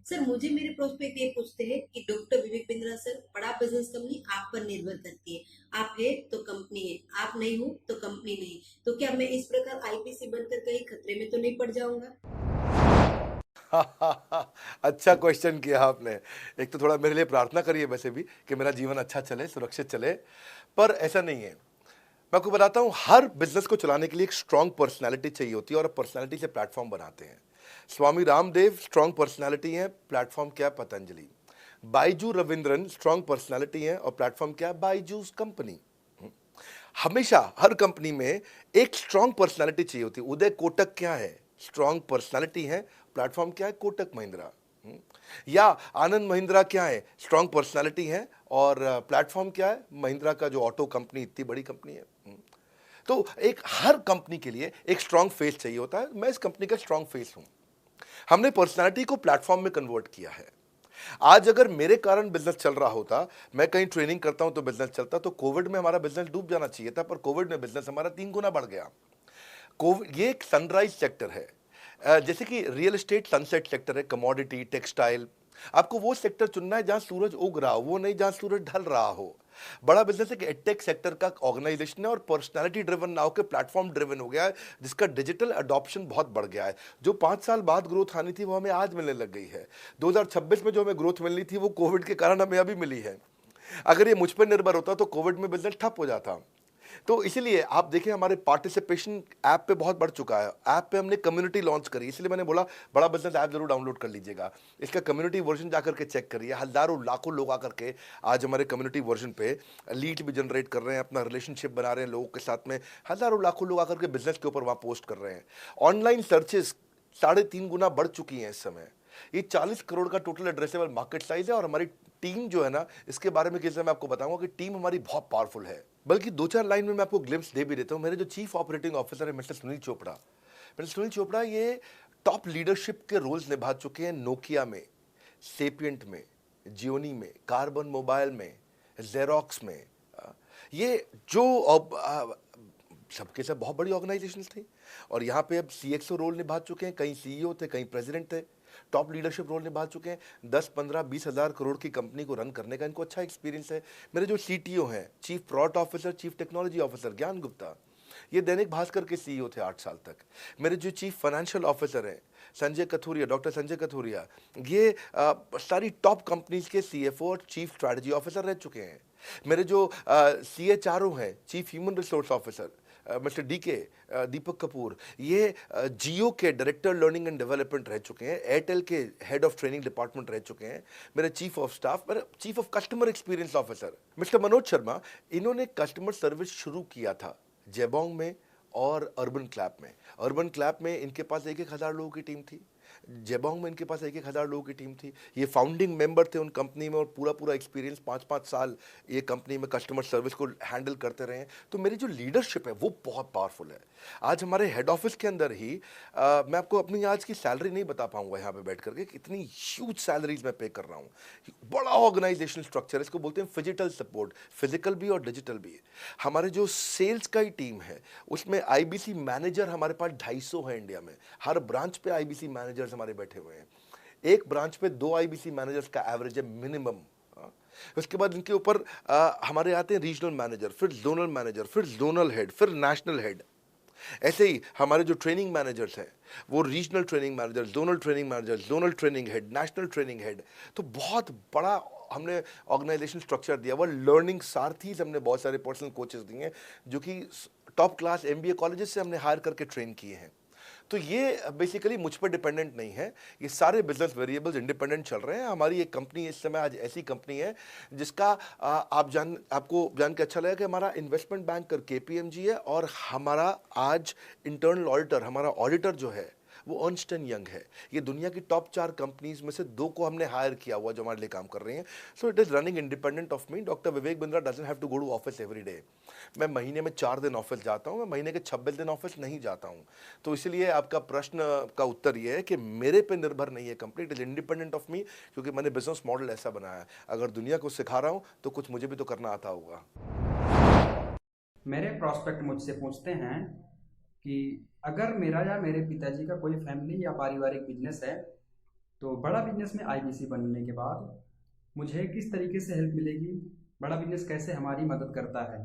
सर, मुझे मेरे प्रोस्पेक्ट ये पूछते हैं कि डॉक्टर विवेक बिंद्रा सर, बड़ा बिजनेस कंपनी आप पर निर्भर करती है। आप है तो कंपनी है, आप नहीं हो तो कंपनी नहीं। तो क्या मैं इस प्रकार आईपीसी बनकर कहीं खतरे में तो नहीं पड़ जाऊंगा? अच्छा क्वेश्चन किया आपने। एक तो थोड़ा मेरे लिए प्रार्थना करिए वैसे भी कि मेरा जीवन अच्छा चले, सुरक्षित चले, पर ऐसा नहीं है। मैं आपको बताता हूं, हर बिजनेस को चलाने के लिए एक स्ट्रांग पर्सनालिटी चाहिए होती है और पर्सनालिटी से प्लेटफॉर्म बनाते हैं। स्वामी रामदेव स्ट्रांग पर्सनालिटी है, प्लेटफॉर्म क्या है? पतंजलि। बाइजू रविंद्रन स्ट्रांग पर्सनालिटी है और प्लेटफॉर्म क्या है? बाइजूस कंपनी। हमेशा हर कंपनी में एक स्ट्रांग पर्सनालिटी चाहिए होती है। उदय कोटक क्या है? स्ट्रांग पर्सनालिटी है, प्लेटफॉर्म क्या है? कोटक महिंद्रा। या आनंद महिंद्रा क्या है? स्ट्रांग पर्सनालिटी है और प्लेटफॉर्म क्या है? महिंद्रा का जो ऑटो कंपनी, इतनी बड़ी कंपनी है। तो एक हर कंपनी के लिए एक स्ट्रांग फेस चाहिए होता है। मैं इस कंपनी का स्ट्रांग फेस हूं। हमने पर्सनालिटी को प्लेटफॉर्म में कन्वर्ट किया है। आज अगर मेरे कारण बिजनेस चल रहा होता, मैं कहीं ट्रेनिंग करता हूं तो बिजनेस चलता, तो कोविड में हमारा बिजनेस डूब जाना चाहिए था, पर कोविड में बिजनेस हमारा 3 गुना बढ़ गया। कोविड ये एक सनराइज सेक्टर है, जैसे कि रियल एस्टेट सनसेट सेक्टर है, कमोडिटी, टेक्सटाइल। आपको वो सेक्टर चुनना है जहां सूरज उग रहा हो, वो नहीं जहां सूरज ढल रहा हो। बड़ा बिजनेस एक एडटेक सेक्टर का ऑर्गेनाइजेशन है और पर्सनालिटी ड्रिवन ना होकर प्लेटफॉर्म ड्रिवन हो गया है, जिसका डिजिटल अडॉप्शन बहुत बढ़ गया है। जो 5 साल बाद ग्रोथ आनी थी वो हमें आज मिलने लग गई है। 2026 में जो हमें ग्रोथ मिलनी थी वो कोविड के कारण हमें अभी मिली है। अगर ये मुझ पर निर्भर होता तो कोविड में बिजनेस ठप हो जाता। तो इसीलिए आप देखिए हमारे पार्टिसिपेशन ऐप पे बहुत बढ़ चुका है। ऐप पे हमने कम्युनिटी लॉन्च करी, इसलिए मैंने बोला बड़ा बिजनेस ऐप जरूर डाउनलोड कर लीजिएगा। इसका कम्युनिटी वर्जन जाकर के चेक करिए। हजारों लाखों लोग आकर के आज हमारे कम्युनिटी वर्जन पे लीड भी जनरेट कर रहे हैं, अपना रिलेशनशिप बना रहे हैं लोगों के साथ में। हजारों लाखों लोग आकर के बिजनेस के ऊपर वहाँ पोस्ट कर रहे हैं। ऑनलाइन सर्चेस 3.5 गुना बढ़ चुकी हैं इस समय। ये 40 करोड़ का टोटल एड्रेसेबल मार्केट साइज है और हमारी टीम जो है ना, इसके बारे में किसी मैं आपको बताऊंगा कि टीम हमारी बहुत पावरफुल है। बल्कि 2-4 लाइन में मैं आपको ग्लिम्स दे भी देता हूं। मेरे जो चीफ ऑपरेटिंग ऑफिसर है मिस्टर सुनील चोपड़ा, ये टॉप लीडरशिप के रोल्स निभा चुके हैं नोकिया में, सेपियंट में, जियोनी में, कार्बन मोबाइल में, जेरोक्स में। ये जो सबके सब बहुत बड़ी ऑर्गेनाइजेशंस थी और यहाँ पे अब सीएक्सओ रोल निभा चुके हैं, कहीं सीईओ थे, कहीं प्रेसिडेंट थे, टॉप लीडरशिप रोल निभा चुके हैं। 10, 15, 20 हज़ार करोड़ की कंपनी को रन करने का इनको अच्छा एक्सपीरियंस है। मेरे जो सीटीओ हैं, chief product officer, chief technology officer ज्ञान गुप्ता, ये दैनिक भास्कर के सीईओ थे 8 साल तक। मेरे जो चीफ फाइनेंशियल ऑफिसर हैं संजय कथुरिया, डॉक्टर संजय कथुरिया, ये सारी टॉप कंपनीज के सीएफओ और चीफ स्ट्रैटेजी ऑफिसर रह चुके हैं। मेरे जो CHRO हैं, chief human resource officer mister Deepak Kapoor, ये जियो के डायरेक्टर लर्निंग एंड डेवलपमेंट रह चुके हैं, एयरटेल के हेड ऑफ ट्रेनिंग डिपार्टमेंट रह चुके हैं। मेरे चीफ ऑफ स्टाफ, मेरे chief of customer experience officer mister Manoj Sharma, इन्होंने कस्टमर सर्विस शुरू किया था जेबोंग में और अर्बन क्लैप में। अर्बन क्लैप में इनके पास 1-1 हज़ार लोगों की टीम थी। जेबोंग में इनके पास 1,000 लोगों की टीम थी। ये फाउंडिंग मेंबर थे उन कंपनी में और पूरा पूरा एक्सपीरियंस 5-5 साल ये कंपनी में कस्टमर सर्विस को हैंडल करते रहे हैं। तो मेरी जो लीडरशिप है वो बहुत पावरफुल है। आज हमारे हेड ऑफिस के अंदर ही मैं आपको अपनी आज की सैलरी नहीं बता पाऊंगा यहाँ पे बैठ करके, कितनी ह्यूज सैलरीज मैं पे कर रहा हूँ। बड़ा ऑर्गेनाइजेशनल स्ट्रक्चर, इसको बोलते हैं फिजिटल सपोर्ट, फिजिकल भी और डिजिटल भी। हमारे जो सेल्स का ही टीम है उसमें आईबीसी मैनेजर हमारे पास 250 है इंडिया में। हर ब्रांच पे आईबीसी मैनेजर्स हमारे बैठे हुए हैं। एक ब्रांच पे 2 आईबीसी मैनेजर्स का एवरेज है मिनिमम। उसके बाद इनके ऊपर हमारे आते हैं रीजनल मैनेजर, फिर जोनल मैनेजर, फिर जोनल हेड, फिर नेशनल हेड। ऐसे ही हमारे जो ट्रेनिंग मैनेजर्स हैं वो regional training manager, zonal training manager, zonal training head, national training head. तो बहुत बड़ा हमने ऑर्गेनाइजेशन स्ट्रक्चर दिया हुआ। लर्निंग सारथीज हमने बहुत सारे पर्सनल कोचेस दिए हैं जो कि टॉप क्लास एमबीए कॉलेजेस से हमने हायर करके ट्रेन किए हैं। तो ये बेसिकली मुझ पर डिपेंडेंट नहीं है, ये सारे बिजनेस वेरिएबल्स इंडिपेंडेंट चल रहे हैं। हमारी एक कंपनी इस समय आज ऐसी कंपनी है जिसका आपको जान के अच्छा लगेगा कि हमारा इन्वेस्टमेंट बैंकर केपीएमजी है और हमारा आज इंटरनल ऑडिटर, हमारा ऑडिटर जो है वो अर्नस्ट एंड यंग है। ये दुनिया की टॉप 4 कंपनीज में से 2 को हमने हायर किया हुआ जो हमारे लिए काम कर रही हैं। So it is running independent of me. Doctor Vivek Bindra doesn't have to go to office every day. मैं महीने में 4 दिन ऑफिस जाता हूँ, मैं महीने के 26 दिन ऑफिस नहीं जाता हूँ। तो इसलिए आपका प्रश्न का उत्तर ये है कि मेरे पे निर्भर नहीं है company, it is independent of मी, क्योंकि मैंने बिजनेस मॉडल ऐसा बनाया है। अगर दुनिया को सिखा रहा हूँ तो कुछ मुझे भी तो करना आता होगा। मेरे प्रॉस्पेक्ट मुझसे पूछते हैं कि अगर मेरा या मेरे पिताजी का कोई फैमिली या पारिवारिक बिजनेस है तो बड़ा बिजनेस में आईबीसी बनने के बाद मुझे किस तरीके से हेल्प मिलेगी, बड़ा बिजनेस कैसे हमारी मदद करता है।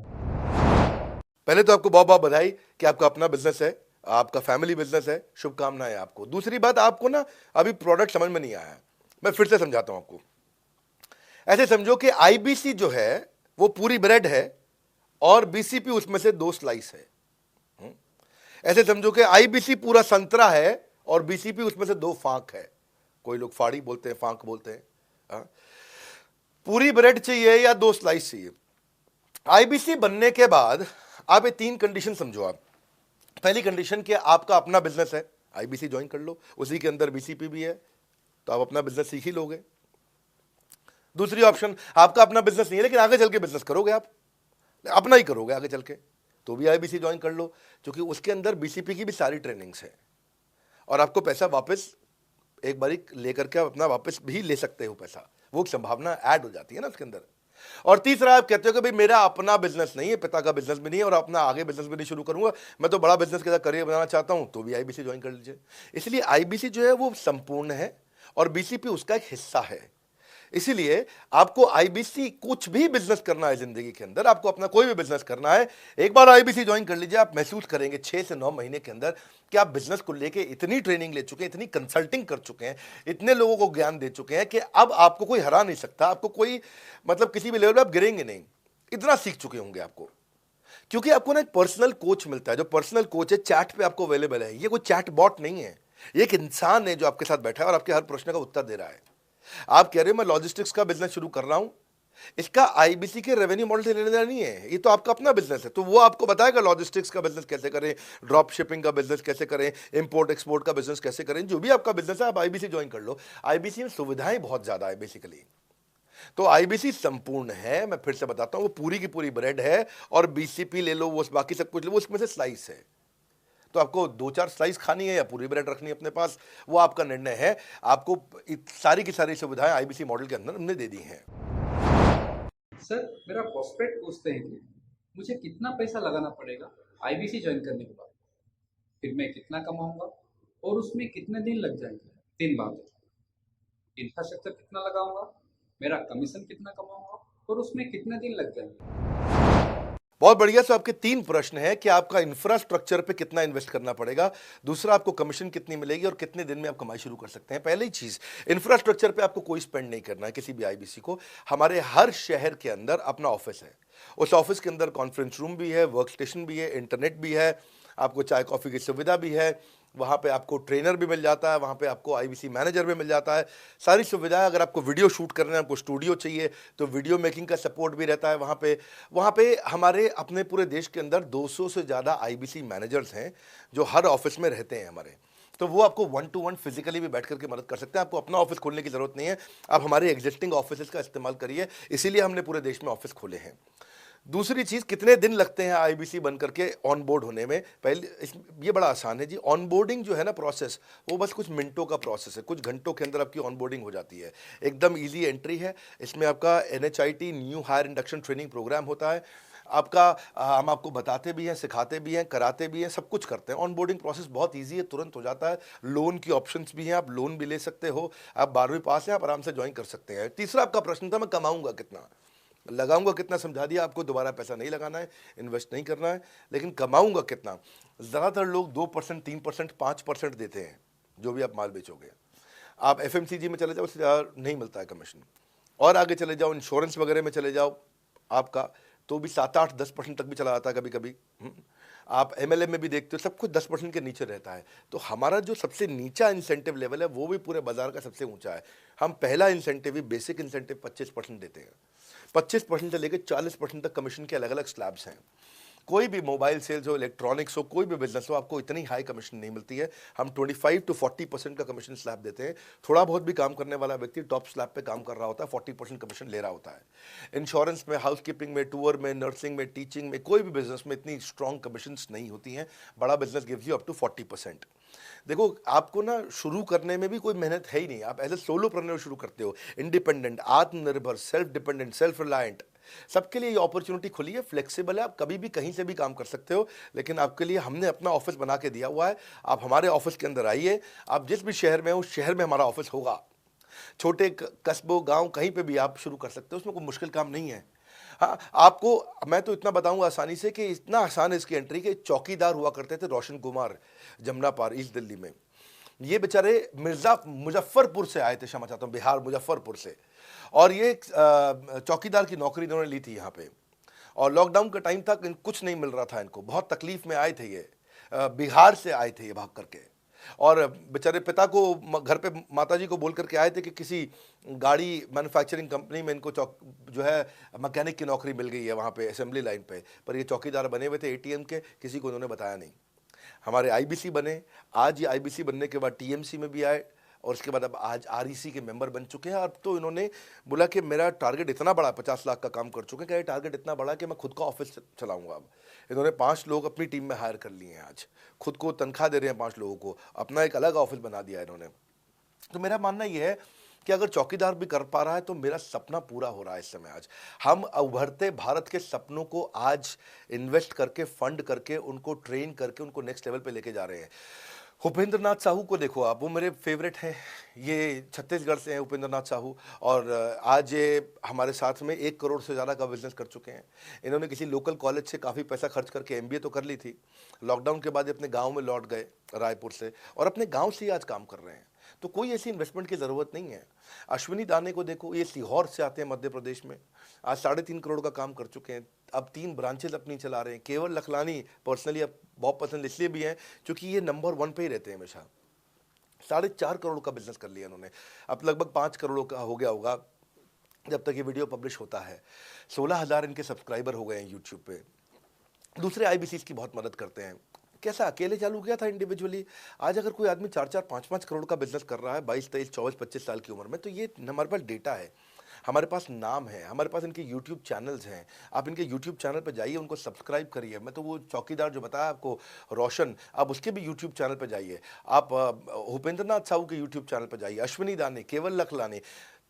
पहले तो आपको बहुत बहुत बधाई कि आपका अपना बिजनेस है, आपका फैमिली बिजनेस है, शुभकामनाएं आपको। दूसरी बात, आपको ना अभी प्रोडक्ट समझ में नहीं आया है, मैं फिर से समझाता हूं आपको। ऐसे समझो कि आईबीसी जो है वो पूरी ब्रेड है और बीसीपी उसमें से 2 स्लाइस है। ऐसे समझो कि आईबीसी पूरा संतरा है और बीसीपी उसमें से 2 फांक है। कोई लोग फाड़ी बोलते हैं, फांक बोलते हैं। पूरी ब्रेड चाहिए या 2 स्लाइस चाहिए। आईबीसी बनने के बाद आप ये 3 कंडीशन समझो। आप पहली कंडीशन कि आपका अपना बिजनेस है, आईबीसी ज्वाइन कर लो, उसी के अंदर बीसीपी भी है तो आप अपना बिजनेस सीख ही लोगे। दूसरी ऑप्शन, आपका अपना बिजनेस नहीं है लेकिन आगे चल के बिजनेस करोगे, आप अपना ही करोगे आगे चल के, तो भी आईबीसी ज्वाइन कर लो, क्योंकि उसके अंदर बीसीपी की भी सारी ट्रेनिंग्स है और आपको पैसा वापस एक बारी लेकर के अपना वापस भी ले सकते हो पैसा, वो संभावना ऐड हो जाती है ना उसके अंदर। और तीसरा, आप कहते हो कि भाई मेरा अपना बिजनेस नहीं है, पिता का बिजनेस भी नहीं है और अपना आगे बिजनेस भी नहीं शुरू करूंगा, मैं तो बड़ा बिजनेस के साथ करियर बनाना चाहता हूं, तो भी आईबीसी ज्वाइन कर लीजिए। इसलिए आईबीसी जो है वो संपूर्ण है और बीसीपी उसका एक हिस्सा है। इसीलिए आपको आईबीसी, कुछ भी बिजनेस करना है जिंदगी के अंदर, आपको अपना कोई भी बिजनेस करना है, एक बार आईबीसी ज्वाइन कर लीजिए। आप महसूस करेंगे 6 से 9 महीने के अंदर कि आप बिजनेस को लेके इतनी ट्रेनिंग ले चुके हैं, इतनी कंसल्टिंग कर चुके हैं, इतने लोगों को ज्ञान दे चुके हैं कि अब आपको कोई हरा नहीं सकता, आपको कोई मतलब किसी भी लेवल पर आप गिरेंगे नहीं, इतना सीख चुके होंगे आपको। क्योंकि आपको ना एक पर्सनल कोच मिलता है, जो पर्सनल कोच है चैट पे आपको अवेलेबल है। ये कोई चैट बॉट नहीं है, ये एक इंसान है जो आपके साथ बैठा है और आपके हर प्रश्न का उत्तर दे रहा है। आप कह रहे हो मैं लॉजिस्टिक्स का बिजनेस शुरू कर रहा हूं, इसका आईबीसी के रेवेन्यू मॉडल से लेने देना नहीं है, ये तो आपका अपना बिजनेस है, तो वो आपको बताएगा लॉजिस्टिक्स का बिजनेस कैसे करें, ड्रॉप शिपिंग का बिजनेस कैसे करें, इंपोर्ट एक्सपोर्ट का बिजनेस कैसे करें, जो भी आपका बिजनेस है आप आईबीसी ज्वाइन कर लो। आईबीसी में सुविधाएं बहुत ज्यादा है बेसिकली, तो आईबीसी संपूर्ण है। मैं फिर से बताता हूं, वो पूरी की पूरी ब्रेड है और बीसीपी ले लो, वो बाकी सब कुछ ले लो, उसमें से स्लाइस है। तो आपको 2-4 स्लाइस खानी है या पूरी ब्रेड रखनी है अपने पास, वो आपका निर्णय है। आपको सारी की सारी सुविधाएं आईबीसी मॉडल के अंदर हमने दे दी हैं। सर, मेरा प्रॉस्पेक्ट पूछते हैं कि मुझे कितना पैसा लगाना पड़ेगा आईबीसी ज्वाइन करने के बाद, फिर मैं कितना कमाऊंगा और उसमें कितने दिन लग जाएंगे। 3 बातें, इंफ्रास्ट्रक्चर कितना लगाऊंगा, मेरा कमीशन कितना कमाऊंगा और उसमें कितने दिन लग जाएंगे। बहुत बढ़िया। सो आपके 3 प्रश्न हैं कि आपका इंफ्रास्ट्रक्चर पे कितना इन्वेस्ट करना पड़ेगा, दूसरा आपको कमीशन कितनी मिलेगी और कितने दिन में आप कमाई शुरू कर सकते हैं। पहली चीज, इंफ्रास्ट्रक्चर पे आपको कोई स्पेंड नहीं करना है किसी भी आईबीसी को। हमारे हर शहर के अंदर अपना ऑफिस है, उस ऑफिस के अंदर कॉन्फ्रेंस रूम भी है, वर्क स्टेशन भी है, इंटरनेट भी है, आपको चाय कॉफी की सुविधा भी है, वहाँ पे आपको ट्रेनर भी मिल जाता है, वहाँ पे आपको आईबीसी मैनेजर भी मिल जाता है, सारी सुविधाएं। अगर आपको वीडियो शूट करना है, आपको स्टूडियो चाहिए तो वीडियो मेकिंग का सपोर्ट भी रहता है वहाँ पे हमारे अपने पूरे देश के अंदर 200 से ज़्यादा आईबीसी मैनेजर्स हैं जो हर ऑफिस में रहते हैं हमारे। तो वो आपको 1-to-1 फिजिकली भी बैठ करके मदद कर सकते हैं। आपको अपना ऑफिस खोलने की जरूरत नहीं है, आप हमारे एग्जिस्टिंग ऑफिस का इस्तेमाल करिए, इसीलिए हमने पूरे देश में ऑफिस खोले हैं। दूसरी चीज, कितने दिन लगते हैं आईबीसी बन करके ऑन बोर्ड होने में? ये बड़ा आसान है जी। ऑन बोर्डिंग जो है ना प्रोसेस, वो बस कुछ मिनटों का प्रोसेस है, कुछ घंटों के अंदर आपकी ऑन बोर्डिंग हो जाती है। एकदम इजी एंट्री है। इसमें आपका NHIT new hire induction training program होता है। आपका हम आपको बताते भी हैं, सिखाते भी हैं, कराते भी हैं, सब कुछ करते हैं। ऑन बोर्डिंग प्रोसेस बहुत इजी है, तुरंत हो जाता है। लोन की ऑप्शंस भी हैं, आप लोन भी ले सकते हो। आप 12वीं पास हैं, आप आराम से ज्वाइन कर सकते हैं। तीसरा आपका प्रश्न था, मैं कमाऊंगा कितना, लगाऊंगा कितना, समझा दिया आपको। दोबारा पैसा नहीं लगाना है, इन्वेस्ट नहीं करना है, लेकिन कमाऊंगा कितना। ज़्यादातर लोग 2%, 3%, 5% देते हैं जो भी आप माल बेचोगे। आप FMCG में चले जाओ, उससे ज़्यादा नहीं मिलता है कमीशन। और आगे चले जाओ, इंश्योरेंस वगैरह में चले जाओ आपका, तो भी 7, 8, 10% तक भी चला जाता है कभी कभी। आप MLM में भी देखते हो, सब कुछ 10% के नीचे रहता है। तो हमारा जो सबसे नीचा इंसेंटिव लेवल है, वो भी पूरे बाजार का सबसे ऊंचा है। हम पहला इंसेंटिव ही, बेसिक इंसेंटिव 25% देते हैं। 25% से लेकर 40% तक कमीशन के अलग अलग स्लैब्स हैं। कोई भी मोबाइल सेल्स हो, इलेक्ट्रॉनिक्स हो, कोई भी बिजनेस हो, आपको इतनी हाई कमीशन नहीं मिलती है। हम 25 to 40% का कमीशन स्लैब देते हैं। थोड़ा बहुत भी काम करने वाला व्यक्ति टॉप स्लैब पे काम कर रहा होता है, 40% कमीशन ले रहा होता है। इंश्योरेंस में, हाउसकीपिंग में, टूर में, नर्सिंग में, टीचिंग में, कोई भी बिजनेस में इतनी स्ट्रॉन्ग कमीशंस नहीं होती हैं। बड़ा business gives you up to 40%। देखो, आपको ना शुरू करने में भी कोई मेहनत है ही नहीं। आप एज ए सोलोप्रेन्योर शुरू करते हो, इंडिपेंडेंट, आत्मनिर्भर, सेल्फ डिपेंडेंट, सेल्फ रिलायंट। सबके लिए ये अपॉर्चुनिटी खुली है, फ्लेक्सिबल है, आप कभी भी कहीं से भी काम कर सकते हो। लेकिन आपके लिए हमने अपना ऑफिस बना के दिया हुआ है। आप हमारे ऑफिस के अंदर आइए, आप जिस भी शहर में हो, उस शहर में हमारा ऑफिस होगा। छोटे कस्बों, गांव, कहीं पे भी आप शुरू कर सकते हो, उसमें कोई मुश्किल काम नहीं है। हाँ, आपको मैं तो इतना बताऊंगा आसानी से कि इतना आसान है इसकी एंट्री कि चौकीदार हुआ करते थे रोशन कुमार, जमुना पार, ईस्ट दिल्ली में। ये बेचारे मुजफ्फरपुर से आए थे, क्षमा चाहता हूँ, बिहार, मुजफ्फरपुर से। और ये चौकीदार की नौकरी इन्होंने ली थी यहाँ पे। और लॉकडाउन का टाइम था, कुछ नहीं मिल रहा था इनको, बहुत तकलीफ में आए थे ये। बिहार से आए थे ये भाग करके। और बेचारे पिता को घर पे माताजी को बोल करके आए थे कि किसी गाड़ी मैन्युफैक्चरिंग कंपनी में इनको जो है मैकेनिक की नौकरी मिल गई है वहाँ पे असेंबली लाइन पे। पर ये चौकीदार बने हुए थे ATM के, किसी को उन्होंने बताया नहीं। हमारे IBC बने, आज ये IBC बनने के बाद TMC में भी आए, और उसके बाद अब आज REC के मेंबर बन चुके हैं। अब तो इन्होंने बोला कि मेरा टारगेट इतना बड़ा, 50 लाख का काम कर चुके हैं, कि टारगेट इतना बड़ा कि मैं खुद का ऑफिस चलाऊंगा। अब इन्होंने 5 लोग अपनी टीम में हायर कर लिए हैं। आज खुद को तनख्वाह दे रहे हैं 5 लोगों को, अपना एक अलग ऑफिस बना दिया इन्होंने। तो मेरा मानना यह है कि अगर चौकीदार भी कर पा रहा है तो मेरा सपना पूरा हो रहा है इस समय। आज हम उभरते भारत के सपनों को आज इन्वेस्ट करके, फंड करके, उनको ट्रेन करके, उनको नेक्स्ट लेवल पे लेके जा रहे हैं। उपेंद्र नाथ साहू को देखो आप, वो मेरे फेवरेट हैं। ये छत्तीसगढ़ से हैं उपेंद्र नाथ साहू, और आज ये हमारे साथ में 1 करोड़ से ज़्यादा का बिजनेस कर चुके हैं। इन्होंने किसी लोकल कॉलेज से काफ़ी पैसा खर्च करके MBA तो कर ली थी। लॉकडाउन के बाद ये अपने गांव में लौट गए रायपुर से, और अपने गांव से ही आज काम कर रहे हैं। तो कोई ऐसी इन्वेस्टमेंट की ज़रूरत नहीं है। अश्विनी दाने को देखो, ये सीहोर से आते हैं मध्य प्रदेश में, आज 3.5 करोड़ का काम कर चुके हैं। अब 3 ब्रांचेज अपनी चला रहे हैं। केवल लखलानी पर्सनली अब बहुत पसंद इसलिए भी है क्योंकि ये नंबर 1 पे ही रहते हैं हमेशा। 4.5 करोड़ का बिजनेस कर लिया इन्होंने। अब लगभग 5 करोड़ का हो गया होगा जब तक ये वीडियो पब्लिश होता है। 16,000 इनके सब्सक्राइबर हो गए हैं यूट्यूब पे। दूसरे IBCs की बहुत मदद करते हैं। कैसा अकेले चालू किया था इंडिविजुअली, आज अगर कोई आदमी 4-4, 5-5 करोड़ का बिजनेस कर रहा है 22, 23, 24, 25 साल की उम्र में, तो ये हमारे पास डेटा है, हमारे पास नाम है, हमारे पास इनके YouTube चैनल्स हैं। आप इनके YouTube चैनल पर जाइए, उनको सब्सक्राइब करिए। मैं तो वो चौकीदार जो बताया आपको रोशन, आप उसके भी YouTube चैनल पर जाइए। आप भूपेंद्र नाथ साहू के YouTube चैनल पर जाइए, अश्विनी दाने, केवल लखलानी।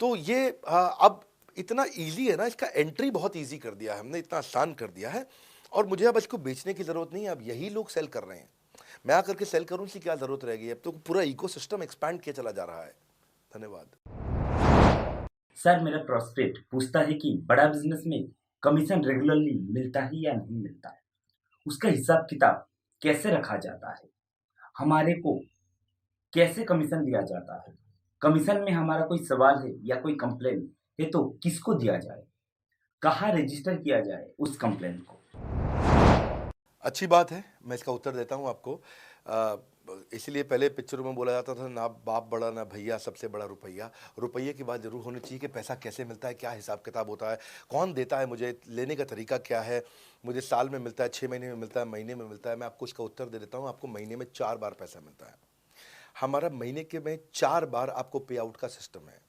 तो ये अब इतना ईजी है ना, इसका एंट्री बहुत ईजी कर दिया है हमने, इतना आसान कर दिया है। और मुझे अब इसको बेचने की ज़रूरत नहीं है, अब यही लोग सेल कर रहे हैं। मैं आकर के सेल करूँ इसकी क्या ज़रूरत रहेगी? अब तो पूरा इकोसिस्टम एक्सपैंड किया चला जा रहा है। धन्यवाद। सर, मेरा प्रोस्पेक्ट पूछता है कि बड़ा बिजनेस में कमीशन रेगुलरली मिलता है या नहीं मिलता है, उसका हिसाब किताब कैसे रखा जाता है, हमारे को कैसे कमीशन दिया जाता है, कमीशन में हमारा कोई सवाल है या कोई कंप्लेन है तो किसको दिया जाए, कहाँ रजिस्टर किया जाए उस कंप्लेन को। अच्छी बात है, मैं इसका उत्तर देता हूँ आपको। इसलिए पहले पिक्चरों में बोला जाता था, ना बाप बड़ा ना भैया, सबसे बड़ा रुपया। रुपये की बात जरूर होनी चाहिए कि पैसा कैसे मिलता है, क्या हिसाब किताब होता है, कौन देता है, मुझे लेने का तरीका क्या है, मुझे साल में मिलता है, 6 महीने में मिलता है, महीने में मिलता है। मैं आपको इसका उत्तर दे देता हूँ। आपको महीने में 4 बार पैसा मिलता है। हमारा महीने के में 4 बार आपको पे आउट का सिस्टम है।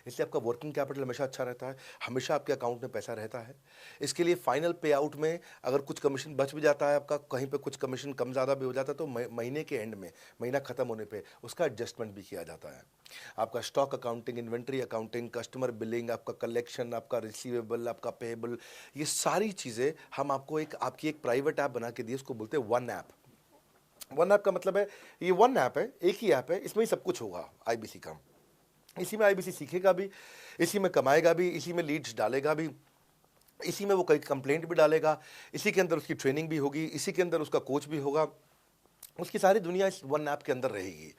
इसलिए आपका वर्किंग कैपिटल हमेशा अच्छा रहता है, हमेशा आपके अकाउंट में पैसा रहता है। इसके लिए फाइनल पे आउट में अगर कुछ कमीशन बच भी जाता है आपका, कहीं पे कुछ कमीशन कम ज़्यादा भी हो जाता है, तो महीने के एंड में, महीना ख़त्म होने पे उसका एडजस्टमेंट भी किया जाता है। आपका stock accounting, inventory accounting, customer billing, आपका कलेक्शन, आपका रिसीवेबल, आपका पेएबल, ये सारी चीज़ें हम आपको आपकी एक प्राइवेट ऐप बना के दिए, उसको बोलते हैं वन ऐप। वन ऐप का मतलब है ये वन ऐप है, एक ही ऐप है, इसमें ही सब कुछ होगा आईबीसी का। इसी में आईबीसी सीखेगा भी, इसी में कमाएगा भी, इसी में लीड्स डालेगा भी, इसी में वो कई कंप्लेंट भी डालेगा, इसी के अंदर उसकी ट्रेनिंग भी होगी, इसी के अंदर उसका कोच भी होगा, उसकी सारी दुनिया इस वन ऐप के अंदर रहेगी।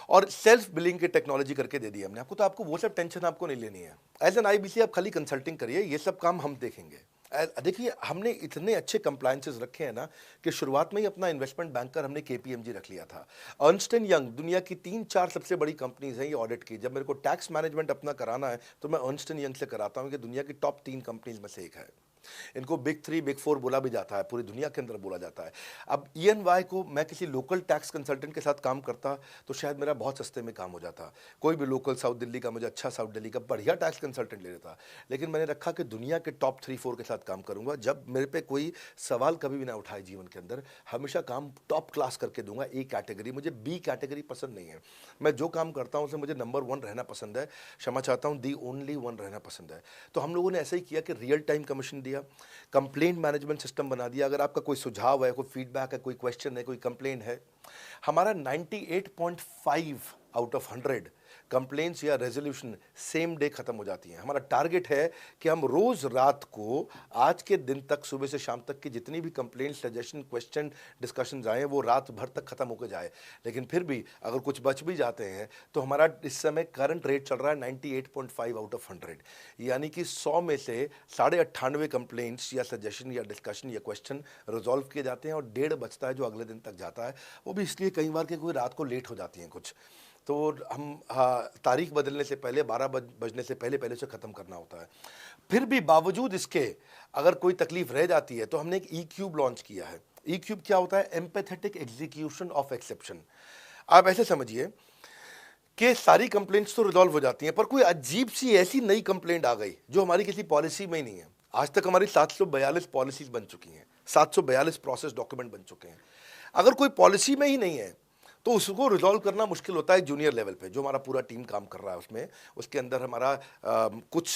और सेल्फ बिलिंग की टेक्नोलॉजी करके दे दी हमने आपको, तो आपको वो सब टेंशन आपको नहीं लेनी है। एज एन आईबीसी आप खाली कंसल्टिंग करिए, ये सब काम हम देखेंगे। देखिए हमने इतने अच्छे कंप्लायंसेस रखे हैं ना कि शुरुआत में ही अपना इन्वेस्टमेंट बैंकर हमने केपीएमजी रख लिया था। अर्नस्ट एंड यंग दुनिया की 3-4 सबसे बड़ी कंपनीज हैं ये ऑडिट की। जब मेरे को टैक्स मैनेजमेंट अपना कराना है तो मैं अर्नस्ट एंड यंग से कराता हूँ कि दुनिया की टॉप 3 कंपनीज में से एक है। इनको बिग 3, बिग 4 बोला भी जाता है, पूरी दुनिया के अंदर बोला जाता है। अब EY को मैं किसी लोकल टैक्स कंसल्टेंट के साथ काम करता तो शायद मेरा बहुत सस्ते में काम हो जाता। कोई भी लोकल साउथ दिल्ली का, मुझे अच्छा साउथ दिल्ली का बढ़िया टैक्स कंसल्टेंट ले लेता। लेकिन मैंने रखा कि दुनिया के टॉप 3-4 के साथ काम करूंगा। जब मेरे पे कोई सवाल कभी भी ना उठाए जीवन के अंदर, हमेशा काम टॉप क्लास करके दूंगा। ए कैटेगरी, मुझे बी कैटेगरी पसंद नहीं है। मैं जो काम करता हूँ उसमें मुझे नंबर 1 रहना पसंद है, क्षमा चाहता हूँ, दी ओनली 1 रहना पसंद है। तो हम लोगों ने ऐसा ही किया कि रियल टाइम कमीशन दिया, कंप्लेंट मैनेजमेंट सिस्टम बना दिया। अगर आपका कोई सुझाव है, कोई फीडबैक है, कोई क्वेश्चन है, कोई कंप्लेंट है, हमारा 98.5 आउट ऑफ 100 कंप्लेंट्स या रेजोल्यूशन सेम डे खत्म हो जाती हैं। हमारा टारगेट है कि हम रोज रात को, आज के दिन तक, सुबह से शाम तक की जितनी भी कंप्लेंट, सजेशन, क्वेश्चन, डिस्कशन आए वो रात भर तक खत्म होकर जाए। लेकिन फिर भी अगर कुछ बच भी जाते हैं तो हमारा इस समय करंट रेट चल रहा है 98.5 आउट ऑफ 100, यानी कि 100 में से 98.5 कंप्लेंट्स या सजेशन या डिस्कशन या क्वेश्चन रिजॉल्व किए जाते हैं और 1.5 बचता है जो अगले दिन तक जाता है। वो भी इसलिए कई बार कि कोई रात को लेट हो जाती हैं कुछ, तो हम तारीख बदलने से पहले, 12 बजने से पहले पहले से ख़त्म करना होता है। फिर भी बावजूद इसके अगर कोई तकलीफ रह जाती है तो हमने एक E-क्यूब लॉन्च किया है। E-क्यूब क्या होता है? Empathetic execution of exception. आप ऐसे समझिए कि सारी कंप्लेंट्स तो रिजॉल्व हो जाती हैं, पर कोई अजीब सी ऐसी नई कंप्लेंट आ गई जो हमारी किसी पॉलिसी में ही नहीं है। आज तक हमारी 742 पॉलिसीज बन चुकी हैं, 742 प्रोसेस डॉक्यूमेंट बन चुके हैं। अगर कोई पॉलिसी में ही नहीं है तो उसको रिजॉल्व करना मुश्किल होता है जूनियर लेवल पे, जो हमारा पूरा टीम काम कर रहा है उसमें। उसके अंदर हमारा कुछ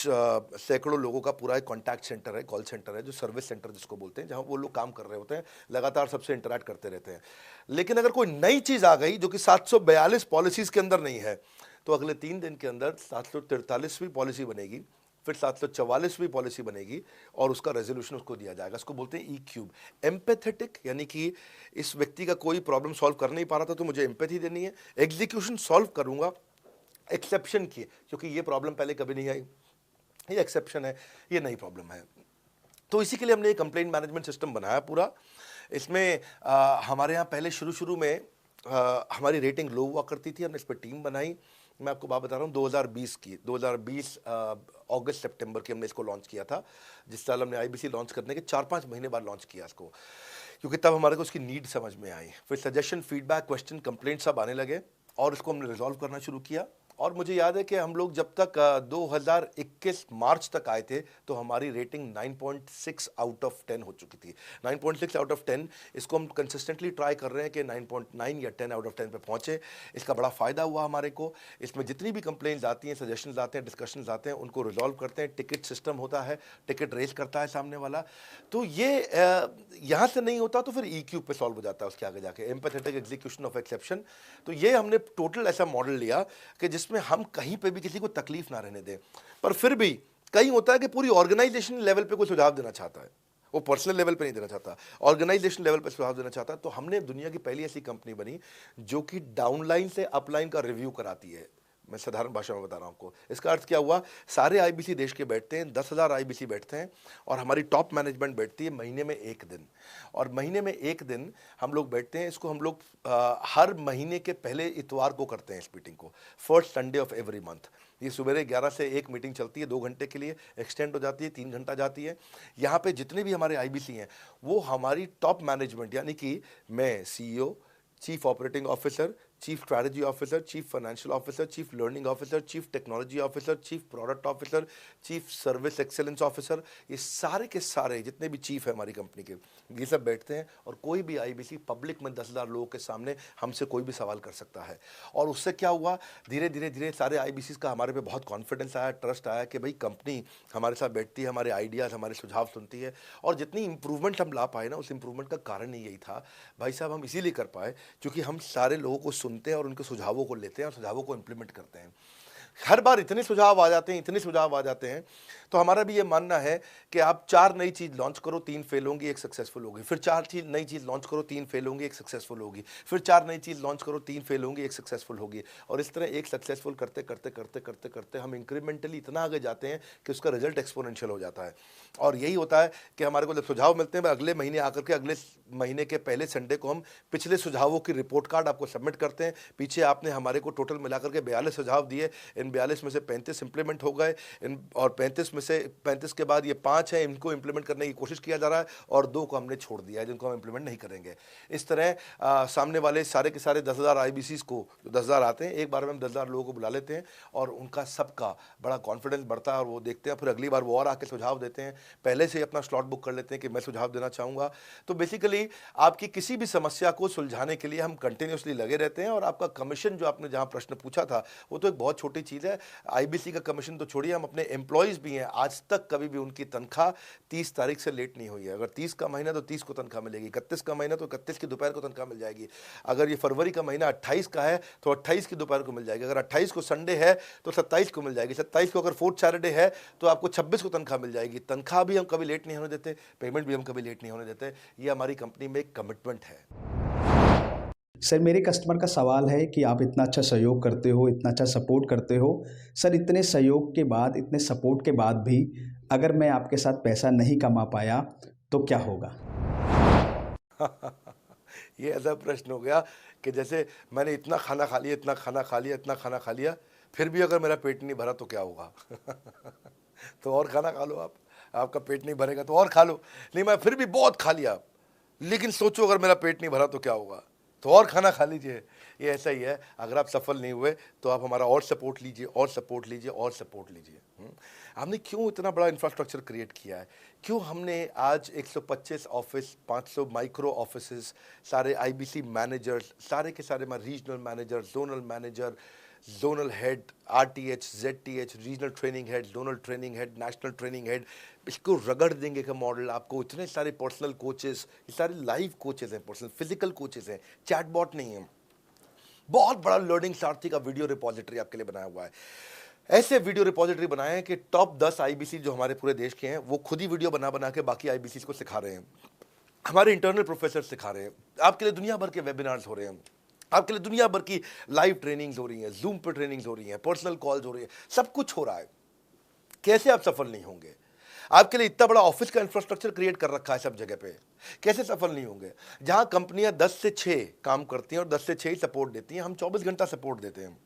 सैकड़ों लोगों का पूरा एक कॉन्टैक्ट सेंटर है, कॉल सेंटर है, जो सर्विस सेंटर जिसको बोलते हैं, जहाँ वो लोग काम कर रहे होते हैं, लगातार सबसे इंटरैक्ट करते रहते हैं। लेकिन अगर कोई नई चीज़ आ गई जो कि 742 पॉलिसीज़ के अंदर नहीं है, तो अगले 3 दिन के अंदर 743वीं पॉलिसी बनेगी, फिर 744वीं पॉलिसी बनेगी और उसका रेजोल्यूशन उसको दिया जाएगा। इसको बोलते हैं E-क्यूब। एम्पैथेटिक यानी कि इस व्यक्ति का कोई प्रॉब्लम सॉल्व कर नहीं पा रहा था तो मुझे एम्पैथी देनी है। एग्जीक्यूशन सॉल्व करूंगा एक्सेप्शन की, क्योंकि ये प्रॉब्लम पहले कभी नहीं आई, ये एक्सेप्शन है, ये नई प्रॉब्लम है। तो इसी के लिए हमने एक कंप्लेंट मैनेजमेंट सिस्टम बनाया पूरा। इसमें हमारे यहाँ पहले शुरू में हमारी रेटिंग लो हुआ करती थी, हमने इस पर टीम बनाई। मैं आपको बात बता रहा हूँ 2020 अगस्त सितंबर की हमने इसको लॉन्च किया था। जिस साल हमने आईबीसी लॉन्च करने के 4-5 महीने बाद लॉन्च किया इसको, क्योंकि तब हमारे को उसकी नीड समझ में आई। फिर सजेशन, फीडबैक, क्वेश्चन, कंप्लेंट सब आने लगे और इसको हमने रिजॉल्व करना शुरू किया। और मुझे याद है कि हम लोग जब तक 2021 मार्च तक आए थे तो हमारी रेटिंग 9.6 आउट ऑफ 10 हो चुकी थी। 9.6 आउट ऑफ 10, इसको हम कंसिस्टेंटली ट्राई कर रहे हैं कि 9.9 या 10 आउट ऑफ 10 पे पहुंचे। इसका बड़ा फ़ायदा हुआ हमारे को। इसमें जितनी भी कंप्लेंट्स आती हैं, सजेशंस आते हैं, डिस्कशंस आते हैं, उनको रिजॉल्व करते हैं। टिकट सिस्टम होता है, टिकट रेज करता है सामने वाला। तो ये यहाँ से नहीं होता तो फिर E-क्यूब पे सॉल्व हो जाता है उसके आगे जाके, एम्पैथेटिक एग्जीक्यूशन ऑफ एक्सेप्शन। तो ये हमने टोटल ऐसा मॉडल लिया कि जिसमें हम कहीं पे भी किसी को तकलीफ ना रहने दें। पर फिर भी कहीं होता है कि पूरी ऑर्गेनाइजेशन लेवल पे कोई सुझाव देना चाहता है, वो पर्सनल लेवल पे नहीं देना चाहता, ऑर्गेनाइजेशन लेवल पे सुझाव देना चाहता है। तो हमने दुनिया की पहली ऐसी कंपनी बनी जो कि डाउनलाइन से अपलाइन का रिव्यू कराती है। मैं साधारण भाषा में बता रहा हूँ आपको। इसका अर्थ क्या हुआ? सारे आईबीसी देश के बैठते हैं, 10,000 आईबीसी बैठते हैं और हमारी टॉप मैनेजमेंट बैठती है महीने में 1 दिन। और महीने में 1 दिन हम लोग बैठते हैं। इसको हम लोग हर महीने के पहले इतवार को करते हैं इस मीटिंग को, first Sunday off every month. ये सुबह 11 से 1 मीटिंग चलती है, 2 घंटे के लिए एक्सटेंड हो जाती है, 3 घंटा जाती है। यहाँ पे जितने भी हमारे आईबीसी हैं वो हमारी टॉप मैनेजमेंट, यानी कि मैं CEO, chief operating officer, chief strategy officer, chief financial officer, chief learning officer, chief technology officer, chief product officer, chief service excellence officer, ये सारे के सारे जितने भी चीफ है हमारी कंपनी के, ये सब बैठते हैं और कोई भी आईबीसी पब्लिक में 10,000 लोगों के सामने हमसे कोई भी सवाल कर सकता है। और उससे क्या हुआ, धीरे धीरे धीरे सारे आईबीसी का हमारे पे बहुत कॉन्फिडेंस आया, ट्रस्ट आया कि भाई कंपनी हमारे साथ बैठती है, हमारे आइडियाज़, हमारे सुझाव सुनती है। और जितनी इंप्रूवमेंट हम ला पाए ना, उस इंप्रूवमेंट का कारण ही यही था भाई साहब, हम इसीलिए कर पाए क्योंकि हम सारे लोगों को सुनते हैं और उनके सुझावों को लेते हैं और सुझावों को इम्प्लीमेंट करते हैं। हर बार इतने सुझाव आ जाते हैं, इतने सुझाव आ जाते हैं, तो हमारा भी ये मानना है कि आप 4 नई चीज़ लॉन्च करो, 3 फेल होंगी, 1 सक्सेसफुल होगी, फिर 4 नई चीज़ लॉन्च करो, 3 फेल होंगी, 1 सक्सेसफुल होगी, फिर 4 नई चीज़ लॉन्च करो, 3 फेल होंगी, 1 सक्सेसफुल होगी। और इस तरह एक सक्सेसफुल करते करते करते करते करते हम इंक्रीमेंटली इतना आगे जाते हैं कि उसका रिजल्ट एक्सपोनेंशियल हो जाता है। और यही होता है कि हमारे को जब सुझाव मिलते हैं, अगले महीने आकर के अगले महीने के पहले संडे को हम पिछले सुझावों की रिपोर्ट कार्ड आपको सबमिट करते हैं। पीछे आपने हमारे को टोटल मिलाकर के 42 सुझाव दिए, इन 42 में से 35 इंप्लीमेंट हो गए, और 35 में से 35 के बाद ये 5 हैं, इनको इंप्लीमेंट करने की कोशिश किया जा रहा है, और 2 को हमने छोड़ दिया है जिनको हम इंप्लीमेंट नहीं करेंगे। इस तरह सामने वाले सारे के सारे 10,000 आईबीसीज को, जो 10,000 आते हैं, एक बार में हम 10,000 लोगों को बुला लेते हैं और उनका सबका बड़ा कॉन्फिडेंस बढ़ता है और वो देखते हैं, फिर अगली बार वो और आके सुझाव देते हैं, पहले से ही अपना स्लॉट बुक कर लेते हैं कि मैं सुझाव देना चाहूँगा। तो बेसिकली आपकी किसी भी समस्या को सुलझाने के लिए हम कंटिन्यूसली लगे रहते हैं। और आपका कमीशन, जो आपने जहाँ प्रश्न पूछा था, वो तो एक बहुत छोटी चीज़ है। आईबीसी का कमीशन तो छोड़िए, हम अपने एम्प्लॉयज़ भी हैं, आज तक कभी भी उनकी तनख्वाह 30 तारीख से लेट नहीं हुई है। अगर 30 का महीना तो 30 को तनख्वाह मिलेगी, 31 का महीना तो 31 की दोपहर को तनख्वाह मिल जाएगी। अगर ये फरवरी का महीना 28 का है तो 28 की दोपहर को मिल जाएगी। अगर 28 को संडे है तो 27 को मिल जाएगी। 27 को अगर फोर्थ सैटरडे है तो आपको 26 को तनख्वाह मिल जाएगी। तनख्वाह भी हम कभी लेट नहीं होने देते, पेमेंट भी हम कभी लेट नहीं होने देते। ये हमारी कंपनी में एक कमिटमेंट है। सर, मेरे कस्टमर का सवाल है कि आप इतना अच्छा सहयोग करते हो, इतना अच्छा सपोर्ट करते हो, सर इतने सहयोग के बाद, इतने सपोर्ट के बाद भी अगर मैं आपके साथ पैसा नहीं कमा पाया तो क्या होगा? ये ऐसा प्रश्न हो गया कि जैसे मैंने इतना खाना खा लिया, इतना खाना खा लिया, इतना खाना खा लिया, फिर भी अगर मेरा पेट नहीं भरा तो क्या होगा? तो और खाना खा लो आप, आपका पेट नहीं भरेगा तो और खा लो। नहीं, मैं फिर भी बहुत खा लिया, लेकिन सोचो अगर मेरा पेट नहीं भरा तो क्या होगा? तो और खाना खा लीजिए। ये ऐसा ही है, अगर आप सफल नहीं हुए तो आप हमारा और सपोर्ट लीजिए, और सपोर्ट लीजिए, और सपोर्ट लीजिए। हमने क्यों इतना बड़ा इंफ्रास्ट्रक्चर क्रिएट किया है? क्यों हमने आज 125 ऑफिस, 500 माइक्रो ऑफिसेस, सारे आईबीसी मैनेजर्स, सारे के सारे regional manager, zonal manager, zonal head, RTH, ZTH, regional training head, zonal training head, national training head, इसको रगड़ देंगे का मॉडल आपको। इतने सारे पर्सनल कोचेस, ये सारे लाइव कोचेस हैं, पर्सनल फिजिकल कोचेस हैं, चैटबॉट नहीं है। बहुत बड़ा लर्निंग सारथी का वीडियो रिपोजिटरी आपके लिए बनाया हुआ है। ऐसे वीडियो रिपोजिटरी बनाए हैं कि टॉप 10 आईबीसी जो हमारे पूरे देश के हैं, वो खुद ही वीडियो बना बना के बाकी आईबीसी को सिखा रहे हैं। हमारे इंटरनल प्रोफेसर सिखा रहे हैं, आपके लिए दुनिया भर के वेबिनार्स हो रहे हैं, आपके लिए दुनिया भर की लाइव ट्रेनिंग्स हो रही हैं, जूम पर ट्रेनिंग्स हो रही हैं, पर्सनल कॉल्स हो रही है, सब कुछ हो रहा है। कैसे आप सफल नहीं होंगे? आपके लिए इतना बड़ा ऑफिस का इंफ्रास्ट्रक्चर क्रिएट कर रखा है सब जगह पे, कैसे सफल नहीं होंगे? जहां कंपनियां 10 से 6 काम करती हैं और 10 से 6 ही सपोर्ट देती हैं, हम 24 घंटा सपोर्ट देते हैं।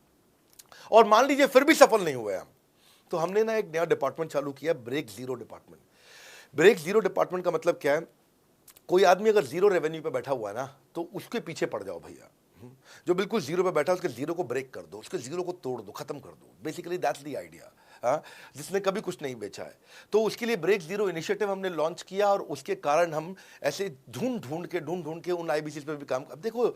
और मान लीजिए फिर भी सफल नहीं हुए हम, तो हमने ना एक नया डिपार्टमेंट चालू किया, break zero department. Break zero department का मतलब क्या है? कोई आदमी अगर जीरो रेवेन्यू पे बैठा हुआ है ना, तो उसके पीछे पड़ जाओ भैया। जो बिल्कुल जीरो पे बैठा है, उसके जीरो को ब्रेक कर दो, उसके जीरो को तोड़ दो, खत्म कर दो। Basically that's the idea. जिसने कभी कुछ नहीं बेचा है, तो उसके लिए ब्रेक जीरो इनिशिएटिव हमने लॉन्च किया। और उसके कारण हम ऐसे ढूंढ ढूंढ के उन आईबीसी पे भी काम। अब देखो,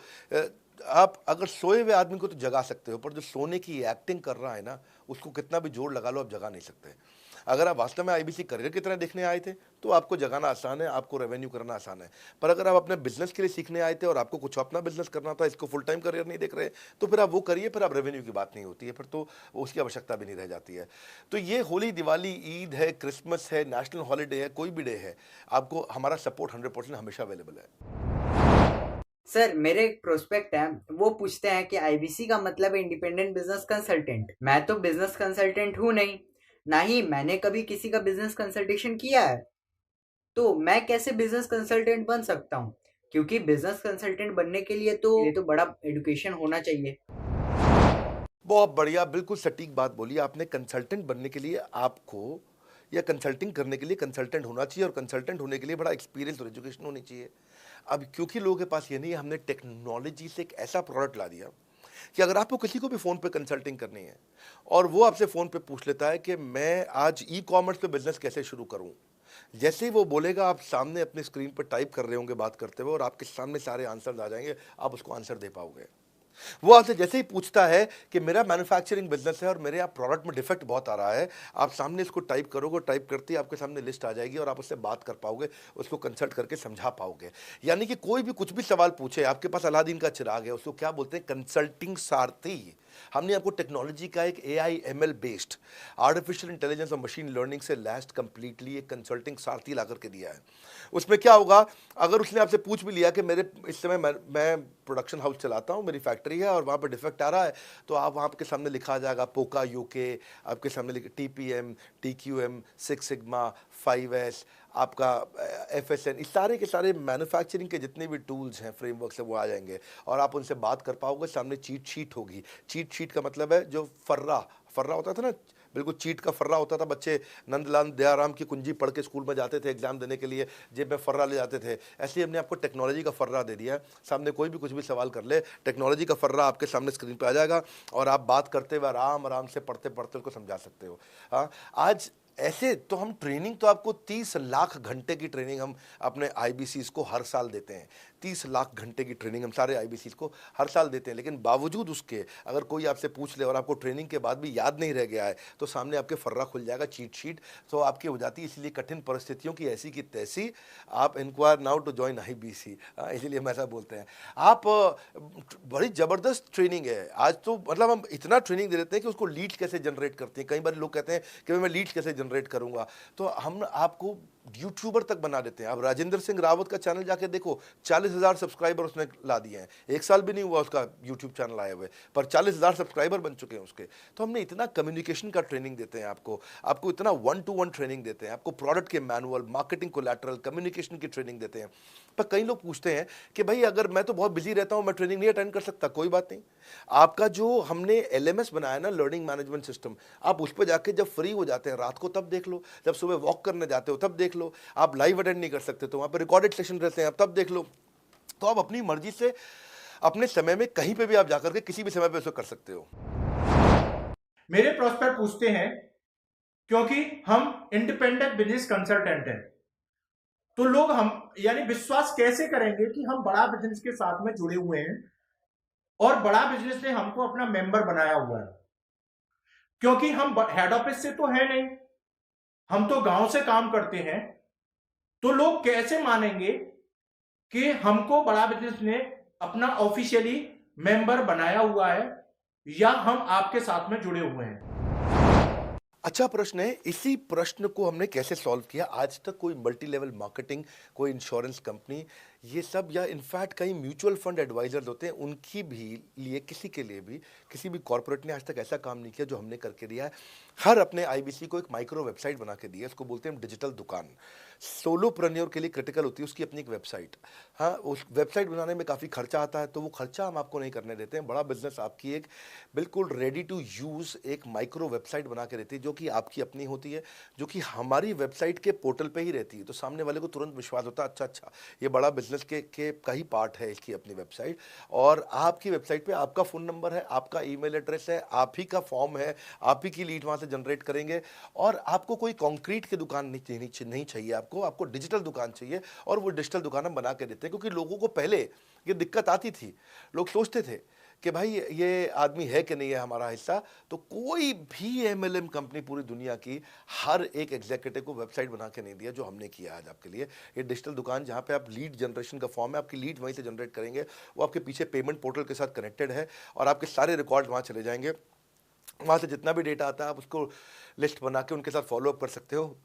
आप अगर सोए हुए आदमी को तो जगा सकते हो, पर जो सोने की एक्टिंग कर रहा है ना, उसको कितना भी जोर लगा लो, आप जगा नहीं सकते। अगर आप वास्तव में आईबीसी करियर की तरह देखने आए थे तो आपको जगाना आसान है, आपको रेवेन्यू करना आसान है। पर अगर आप अपने बिजनेस के लिए सीखने आए थे और आपको कुछ अपना बिजनेस करना था, इसको फुल टाइम करियर नहीं देख रहे, तो फिर आप वो करिए, फिर आप रेवेन्यू की बात नहीं होती है, फिर तो उसकी आवश्यकता भी नहीं रह जाती है। तो ये होली, दिवाली, ईद है, क्रिसमस है, नेशनल हॉलीडे है, कोई भी डे है, आपको हमारा सपोर्ट 100% हमेशा अवेलेबल है। सर, मेरे एक प्रोस्पेक्ट है, वो पूछते हैं कि आईबीसी का मतलब है इंडिपेंडेंट बिजनेस कंसल्टेंट। मैं तो बिजनेस कंसल्टेंट हूँ नहीं, ना ही मैंने कभी किसी का बिजनेस कंसल्टेशन किया है, तो मैं कैसे बिजनेस कंसल्टेंट बन सकता हूँ? क्योंकि बिजनेस कंसल्टेंट बनने के लिए तो बड़ा एजुकेशन होना चाहिए। बहुत बढ़िया, बिल्कुल सटीक बात बोली आपने। कंसल्टेंट बनने के लिए आपको, या कंसल्टिंग करने के लिए कंसल्टेंट होना चाहिए, और कंसल्टेंट होने के लिए बड़ा एक्सपीरियंस और एजुकेशन होनी चाहिए। अब क्योंकि लोगों के पास ये नहीं है, हमने टेक्नोलॉजी से एक ऐसा प्रोडक्ट ला दिया कि अगर आपको किसी को भी फ़ोन पे कंसल्टिंग करनी है और वो आपसे फ़ोन पे पूछ लेता है कि मैं आज ई-कॉमर्स पे बिज़नेस कैसे शुरू करूं, जैसे ही वो बोलेगा आप सामने अपनी स्क्रीन पर टाइप कर रहे होंगे बात करते हुए और आपके सामने सारे आंसर्स आ जाएंगे, आप उसको आंसर दे पाओगे। वो आपसे जैसे ही पूछता है कि मेरा मैन्युफैक्चरिंग बिजनेस है और मेरे यहाँ प्रोडक्ट में डिफेक्ट बहुत आ रहा है, आप सामने इसको टाइप करोगे, टाइप करते ही आपके सामने लिस्ट आ जाएगी और आप उससे बात कर पाओगे, उसको कंसल्ट करके समझा पाओगे। यानी कि कोई भी कुछ भी सवाल पूछे, आपके पास अलादीन का चिराग है, उसको क्या बोलते हैं, कंसल्टिंग सारथी। हमने आपको टेक्नोलॉजी का एक AI ML based artificial intelligence और मशीन लर्निंग से लैस्ड कंप्लीटली एक कंसल्टिंग सारथी ला करके दिया है। उसमें क्या होगा, अगर उसने आपसे पूछ भी लिया कि मेरे इस समय मैं प्रोडक्शन हाउस चलाता हूँ, मेरी फैक्ट्री है और वहाँ पर डिफेक्ट आ रहा है, तो आप वहाँ के सामने लिखा आ जाएगा पोका UK, आपके सामने TPM, TQM, 6 सिग्मा, 5S, आपका FSN, इस सारे के सारे मैन्युफैक्चरिंग के जितने भी टूल्स हैं, फ्रेमवर्क्स हैं, वो आ जाएंगे और आप उनसे बात कर पाओगे। सामने चीट शीट होगी। चीट शीट का मतलब है जो फर्रा होता था ना, बिल्कुल चीट का फर्रा होता था। बच्चे नंदलाल दयाराम की कुंजी पढ़ के स्कूल में जाते थे एग्जाम देने के लिए, जेब में फर्रा ले जाते थे। ऐसे ही हमने आपको टेक्नोलॉजी का फर्रा दे दिया है। सामने कोई भी कुछ भी सवाल कर ले, टेक्नोलॉजी का फर्रा आपके सामने स्क्रीन पे आ जाएगा और आप बात करते हुए आराम से पढ़ते पढ़ते उसको समझा सकते हो। हाँ, आज ऐसे तो हम ट्रेनिंग तो आपको 30 लाख घंटे की ट्रेनिंग हम अपने IBCs को हर साल देते हैं। 30 लाख घंटे की ट्रेनिंग हम सारे IBCs को हर साल देते हैं। लेकिन बावजूद उसके अगर कोई आपसे पूछ ले और आपको ट्रेनिंग के बाद भी याद नहीं रह गया है, तो सामने आपके फर्रा खुल जाएगा, चीट शीट तो आपकी हो जाती है। इसलिए कठिन परिस्थितियों की ऐसी की तैसी, आप enquire now to join IBC, इसीलिए हम ऐसा बोलते हैं। आप बड़ी ज़बरदस्त ट्रेनिंग है आज तो, मतलब हम इतना ट्रेनिंग दे देते हैं कि उसको लीड्स कैसे जनरेट करते हैं। कई बार लोग कहते हैं कि मैं लीड्स कैसे जनरेट करूंगा, तो हम आपको यूट्यूबर तक बना देते हैं। आप राजेंद्र सिंह रावत का चैनल जाके देखो, 40,000 सब्सक्राइबर उसने ला दिए हैं। 1 साल भी नहीं हुआ उसका यूट्यूब चैनल आए हुए, पर 40,000 सब्सक्राइबर बन चुके हैं उसके। तो हमने इतना कम्युनिकेशन का ट्रेनिंग देते हैं आपको इतना 1-to-1 ट्रेनिंग देते हैं, आपको प्रोडक्ट के मैनुअल, मार्केटिंग कोलैटरल, कम्युनिकेशन की ट्रेनिंग देते हैं। पर कई लोग पूछते हैं कि भाई अगर मैं तो बहुत बिजी रहता हूं, मैं ट्रेनिंग नहीं अटेंड कर सकता। कोई बात नहीं, आपका जो हमने LMS बनाया ना, लर्निंग मैनेजमेंट सिस्टम, आप उस पर जाके जब फ्री हो जाते हैं रात को तब देख लो, जब सुबह वॉक करने जाते हो तब देख लो। आप लाइव अटेंड नहीं कर सकते तो वहाँ पर रिकॉर्डेड सेशन रहते हैं, आप तब देख लो। तो आप अपनी मर्जी से अपने समय में कहीं पे भी आप जाकर के किसी भी समय पे उसको कर सकते हो। मेरे प्रोस्पेक्ट पूछते हैं, क्योंकि हम इंडिपेंडेंट बिजनेस कंसल्टेंट हैं, तो लोग हम यानी विश्वास कैसे करेंगे कि हम बड़ा बिजनेस के साथ में जुड़े हुए हैं और बड़ा बिजनेस ने हमको अपना मेंबर बनाया हुआ है। क्योंकि हम हेड ऑफिस से तो है नहीं, हम तो गांव से काम करते हैं, तो लोग कैसे मानेंगे कि हमको बड़ा बिजनेस ने अपना ऑफिशियली मेंबर बनाया हुआ है या हम आपके साथ में जुड़े हुए हैं। अच्छा प्रश्न है। इसी प्रश्न को हमने कैसे सॉल्व किया, आज तक कोई मल्टी लेवल मार्केटिंग, कोई इंश्योरेंस कंपनी, ये सब, या इनफैक्ट कई म्यूचुअल फंड एडवाइजर्स होते हैं, उनकी भी लिए किसी के लिए भी किसी भी कॉर्पोरेट ने आज तक ऐसा काम नहीं किया जो हमने करके दिया है। हर अपने IBC को एक माइक्रो वेबसाइट बना के दी है, उसको बोलते हैं डिजिटल दुकान। सोलोप्रेन्योर के लिए क्रिटिकल होती है उसकी अपनी एक वेबसाइट। हाँ, उस वेबसाइट बनाने में काफ़ी खर्चा आता है, तो वो खर्चा हम आपको नहीं करने देते हैं। बड़ा बिजनेस आपकी एक बिल्कुल रेडी टू यूज़ एक माइक्रो वेबसाइट बना के देती है, जो कि आपकी अपनी होती है, जो कि हमारी वेबसाइट के पोर्टल पे ही रहती है। तो सामने वाले को तुरंत विश्वास होता है, अच्छा ये बड़ा बिजनेस के का ही पार्ट है इसकी अपनी वेबसाइट। और आपकी वेबसाइट पे आपका फ़ोन नंबर है, आपका ईमेल एड्रेस है, आप ही का फॉर्म है, आप ही की लीड वहाँ से जनरेट करेंगे। और आपको कोई कंक्रीट की दुकान नहीं चाहिए, आपको डिजिटल दुकान चाहिए। और वो डिजिटल दुकान हम बना के देते हैं, क्योंकि लोगों को पहले ये दिक्कत आती थी, लोग सोचते थे कि भाई ये आदमी है कि नहीं है हमारा हिस्सा। तो कोई भी MLM कंपनी पूरी दुनिया की हर एक एग्जीक्यूटिव को वेबसाइट बना के नहीं दिया जो हमने किया आज आपके लिए। ये डिजिटल दुकान जहाँ पे आप लीड जनरेशन का फॉर्म है, आपकी लीड वहीं से जनरेट करेंगे, वो आपके पीछे पेमेंट पोर्टल के साथ कनेक्टेड है और आपके सारे रिकॉर्ड वहाँ चले जाएंगे। वहाँ से जितना भी डेटा आता है आप उसको लिस्ट बना के उनके साथ फॉलोअप कर सकते हो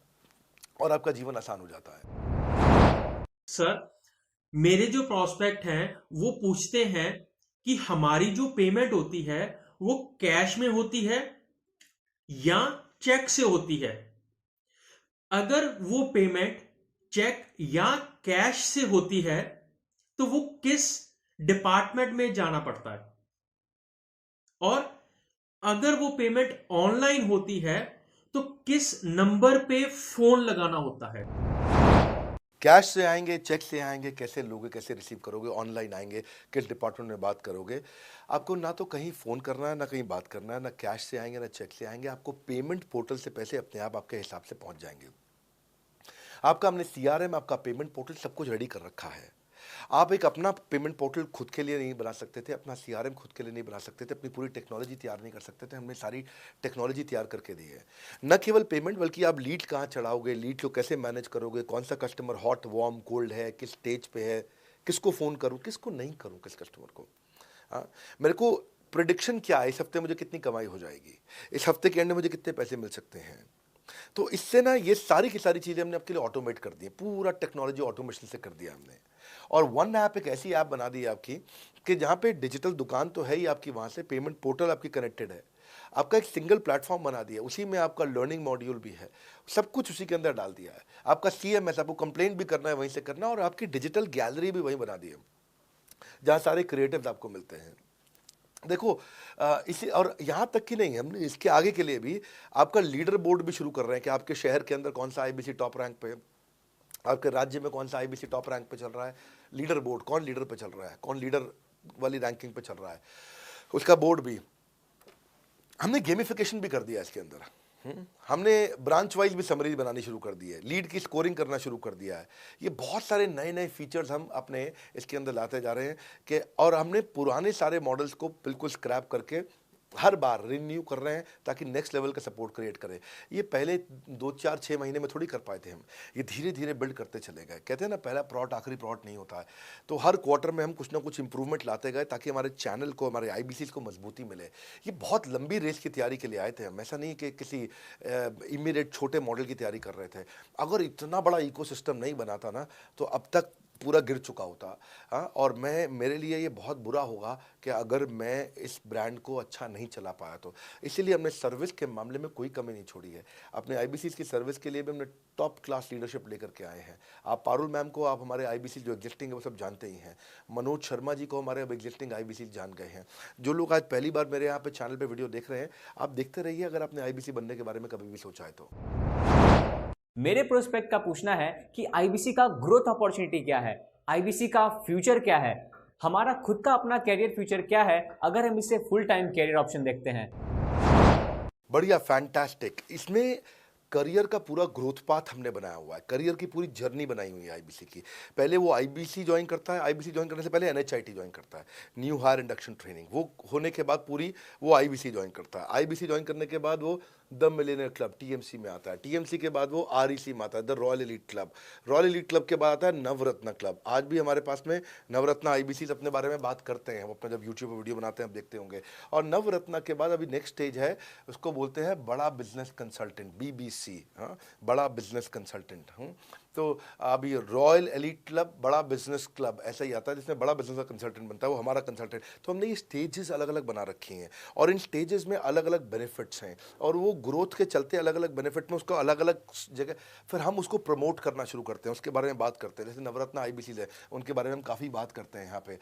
और आपका जीवन आसान हो जाता है। सर, मेरे जो प्रोस्पेक्ट हैं वो पूछते हैं कि हमारी जो पेमेंट होती है वो कैश में होती है या चेक से होती है। अगर वो पेमेंट चेक या कैश से होती है तो वो किस डिपार्टमेंट में जाना पड़ता है, और अगर वो पेमेंट ऑनलाइन होती है तो किस नंबर पे फोन लगाना होता है। कैश से आएंगे, चेक से आएंगे, कैसे लोगे, कैसे रिसीव करोगे, ऑनलाइन आएंगे, किस डिपार्टमेंट में बात करोगे। आपको ना तो कहीं फ़ोन करना है, ना कहीं बात करना है, ना कैश से आएंगे, ना चेक से आएंगे। आपको पेमेंट पोर्टल से पैसे अपने आप आपके हिसाब से पहुंच जाएंगे। आपका हमने CRM, आपका पेमेंट पोर्टल सब कुछ रेडी कर रखा है। आप एक अपना पेमेंट पोर्टल खुद के लिए नहीं बना सकते थे, अपना CRM खुद के लिए नहीं बना सकते थे, अपनी पूरी टेक्नोलॉजी तैयार नहीं कर सकते थे। हमने सारी टेक्नोलॉजी तैयार करके दी है। न केवल पेमेंट, बल्कि आप लीड कहाँ चढ़ाओगे, लीड को कैसे मैनेज करोगे, कौन सा कस्टमर हॉट, वार्म, कोल्ड है, किस स्टेज पे है, किसको फ़ोन करूँ, किसको नहीं करूँ, किस कस्टमर को। हाँ, मेरे को प्रिडिक्शन क्या है, इस हफ्ते मुझे कितनी कमाई हो जाएगी, इस हफ्ते के एंड में मुझे कितने पैसे मिल सकते हैं। तो इससे ना ये सारी की सारी चीज़ें हमने आपके लिए ऑटोमेट कर दी है, पूरा टेक्नोलॉजी ऑटोमेशन से कर दिया हमने। और वन ऐप एक ऐसी ऐप बना दी है आपकी कि जहाँ पे डिजिटल दुकान तो है ही आपकी, वहाँ से पेमेंट पोर्टल आपकी कनेक्टेड है, आपका एक सिंगल प्लेटफॉर्म बना दिया, उसी में आपका लर्निंग मॉड्यूल भी है, सब कुछ उसी के अंदर डाल दिया है। आपका CMS, आपको कंप्लेंट भी करना है वहीं से करना, और आपकी डिजिटल गैलरी भी वहीं बना दी है, जहाँ सारे क्रिएटिव्स आपको मिलते हैं। देखो इसी, और यहाँ तक कि नहीं, हमने इसके आगे के लिए भी आपका लीडर बोर्ड भी शुरू कर रहे हैं कि आपके शहर के अंदर कौन सा IBC टॉप रैंक पे, आपके राज्य में कौन सा IBC टॉप रैंक पे चल रहा है, लीडर बोर्ड कौन लीडर पे चल रहा है, कौन लीडर वाली रैंकिंग पे चल रहा है, उसका बोर्ड भी। हमने गेमिफिकेशन भी कर दिया इसके अंदर। हमने ब्रांच वाइज भी समरी बनानी शुरू कर दी है, लीड की स्कोरिंग करना शुरू कर दिया है। ये बहुत सारे नए नए फीचर्स हम अपने इसके अंदर लाते जा रहे हैं कि, और हमने पुराने सारे मॉडल्स को बिल्कुल स्क्रैप करके हर बार रिन्यू कर रहे हैं ताकि नेक्स्ट लेवल का सपोर्ट क्रिएट करें। ये पहले 2, 4, 6 महीने में थोड़ी कर पाए थे हम, ये धीरे धीरे बिल्ड करते चले गए। कहते हैं ना, पहला प्लॉट आखिरी प्लॉट नहीं होता है। तो हर क्वार्टर में हम कुछ ना कुछ इंप्रूवमेंट लाते गए ताकि हमारे चैनल को, हमारे IBCs को मजबूती मिले। ये बहुत लंबी रेस की तैयारी के लिए आए थे हम, ऐसा नहीं कि किसी इमीडिएट छोटे मॉडल की तैयारी कर रहे थे। अगर इतना बड़ा इकोसिस्टम नहीं बनाता ना तो अब तक पूरा गिर चुका होता। हाँ, और मेरे लिए ये बहुत बुरा होगा कि अगर मैं इस ब्रांड को अच्छा नहीं चला पाया तो। इसीलिए हमने सर्विस के मामले में कोई कमी नहीं छोड़ी है। अपने IBCs की सर्विस के लिए भी हमने टॉप क्लास लीडरशिप लेकर के आए हैं। आप पारुल मैम को, आप हमारे IBC जो एग्जिस्टिंग है वो सब जानते ही हैं। मनोज शर्मा जी को हमारे अब एग्जिस्टिंग IBC जान गए हैं। जो लोग आज पहली बार मेरे यहाँ पे चैनल पे वीडियो देख रहे हैं, आप देखते रहिए अगर आपने IBC बनने के बारे में कभी भी सोचा है तो। मेरे प्रोस्पेक्ट का पूछना है कि IBC का ग्रोथ अपॉर्चुनिटी क्या है, IBC का फ्यूचर क्या है, हमारा खुद का अपना कैरियर फ्यूचर क्या है अगर हम इसे फुल टाइम कैरियर ऑप्शन देखते हैं। बढ़िया, फैंटास्टिक। इसमें करियर का पूरा ग्रोथ पाथ हमने बनाया हुआ है, करियर की पूरी जर्नी बनाई हुई है IBC की। पहले वो IBC ज्वाइन करता है, IBC ज्वाइन करने से पहले NHIT ज्वाइन करता है, न्यू हायर इंडक्शन ट्रेनिंग। वो होने के बाद पूरी वो IBC ज्वाइन करता है। IBC ज्वाइन करने के बाद वो द मिलेनियर क्लब TMC में आता है। TMC के बाद वो REC में आता है, the royal elite club. Royal elite club के बाद आता है नवरत्न क्लब। आज भी हमारे पास में नवरत्न IBCs अपने बारे में बात करते हैं, वो अपना जब यूट्यूब पर वीडियो बनाते हैं आप देखते होंगे। और नवरत्न के बाद अभी नेक्स्ट स्टेज है, उसको बोलते हैं बड़ा बिजनेस कंसल्टेंट, BBC। हाँ, बड़ा बिजनेस कंसल्टेंट। तो अभी रॉयल एलीट क्लब, बड़ा बिजनेस क्लब, ऐसा ही आता है जिसमें बड़ा बिजनेस का कंसल्टेंट बनता है, वो हमारा कंसल्टेंट। तो हमने ये स्टेजेस अलग अलग बना रखी हैं और इन स्टेजेस में अलग अलग बेनिफिट्स हैं, और वो ग्रोथ के चलते अलग अलग बेनिफिट में उसको अलग अलग जगह फिर हम उसको प्रमोट करना शुरू करते हैं, उसके बारे में बात करते हैं। जैसे नवरत्न IBCs है, उनके बारे में हम काफ़ी बात करते हैं यहाँ पे।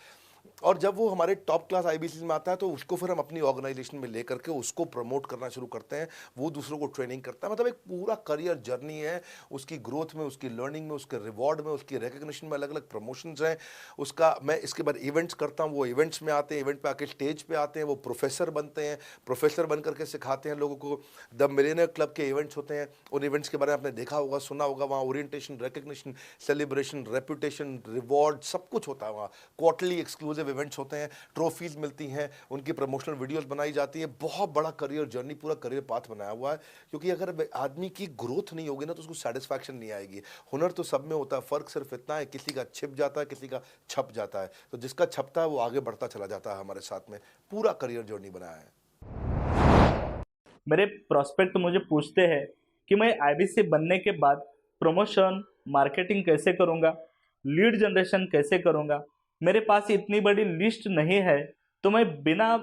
और जब वो हमारे टॉप क्लास IBCs में आता है तो उसको फिर हम अपनी ऑर्गेनाइजेशन में लेकर के उसको प्रमोट करना शुरू करते हैं, वो दूसरों को ट्रेनिंग करता है। मतलब एक पूरा करियर जर्नी है, उसकी ग्रोथ में, उसकी लर्निंग में, उसके रिवॉर्ड में, उसकी रिकग्निशन में अलग अलग प्रमोशंस हैं उसका। मैं इसके बाद इवेंट्स करता हूँ, वो इवेंट्स में आते हैं, इवेंट पे आके स्टेज पे आते हैं, वो प्रोफेसर बनते हैं, प्रोफेसर बन करके सिखाते हैं लोगों को। द मिलेनियर क्लब के इवेंट्स होते हैं, उन इवेंट्स के बारे में आपने देखा होगा, सुना होगा। वहाँ orientation, recognition, celebration, reputation, reward सब कुछ होता है। वहाँ क्वार्टरली एक्सक्लूसिव इवेंट्स होते हैं, ट्रॉफीज मिलती हैं, उनकी प्रमोशनल वीडियोस बनाई जाती है। बहुत बड़ा करियर जर्नी, पूरा करियर पाथ बनाया हुआ है। क्योंकि अगर आदमी की ग्रोथ नहीं होगी ना तो उसको सेटिस्फैक्शन नहीं आएगी। हुनर तो सब में होता है, फर्क सिर्फ इतना है किसी का छिप जाता है, किसी का छप जाता है। तो जिसका छपता है वो आगे बढ़ता चला जाता है। हमारे साथ में पूरा करियर जर्नी बनाया है। मेरे प्रोस्पेक्ट मुझे पूछते हैं कि मैं IBC बनने के बाद प्रमोशन, मार्केटिंग कैसे करूंगा, लीड जनरेशन कैसे करूंगा। मेरे पास इतनी बड़ी लिस्ट नहीं है, तो मैं बिना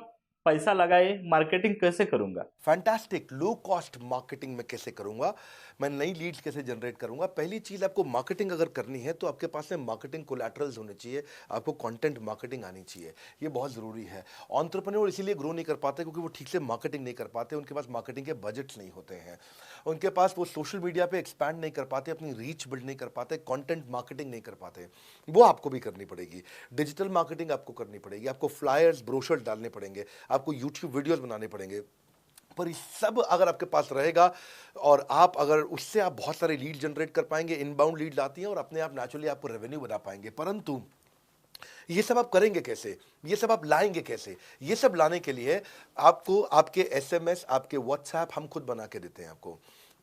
पैसा लगाए मार्केटिंग कैसे करूंगा? फैंटास्टिक। लो कॉस्ट मार्केटिंग में कैसे करूंगा, मैं नई लीड्स कैसे जनरेट करूंगा। पहली चीज, आपको मार्केटिंग अगर करनी है तो आपके पास में मार्केटिंग कोलैटरल्स होने चाहिए, आपको कंटेंट मार्केटिंग आनी चाहिए, ये बहुत जरूरी है। एंटरप्रेन्योर इसीलिए ग्रो नहीं कर पाते क्योंकि वो ठीक से मार्केटिंग नहीं कर पाते, उनके पास मार्केटिंग के बजट्स नहीं होते हैं, उनके पास वो सोशल मीडिया पे एक्सपैंड नहीं कर पाते, अपनी रीच बिल्ड नहीं कर पाते, कंटेंट मार्केटिंग नहीं कर पाते। वो आपको भी करनी पड़ेगी। डिजिटल मार्केटिंग आपको करनी पड़ेगी, आपको फ्लायर्स ब्रोशर्स डालने पड़ेंगे, आपको यूट्यूब वीडियोस बनाने पड़ेंगे। पर ये सब अगर आपके पास रहेगा और आप अगर उससे आप बहुत सारे लीड जनरेट कर पाएंगे, इनबाउंड लीड आती हैं और अपने आप नेचुरली आपको रेवेन्यू बना पाएंगे। परंतु ये सब आप करेंगे कैसे, ये सब आप लाएंगे कैसे? ये सब लाने के लिए आपको आपके SMS, आपके व्हाट्सएप हम खुद बना के देते हैं, आपको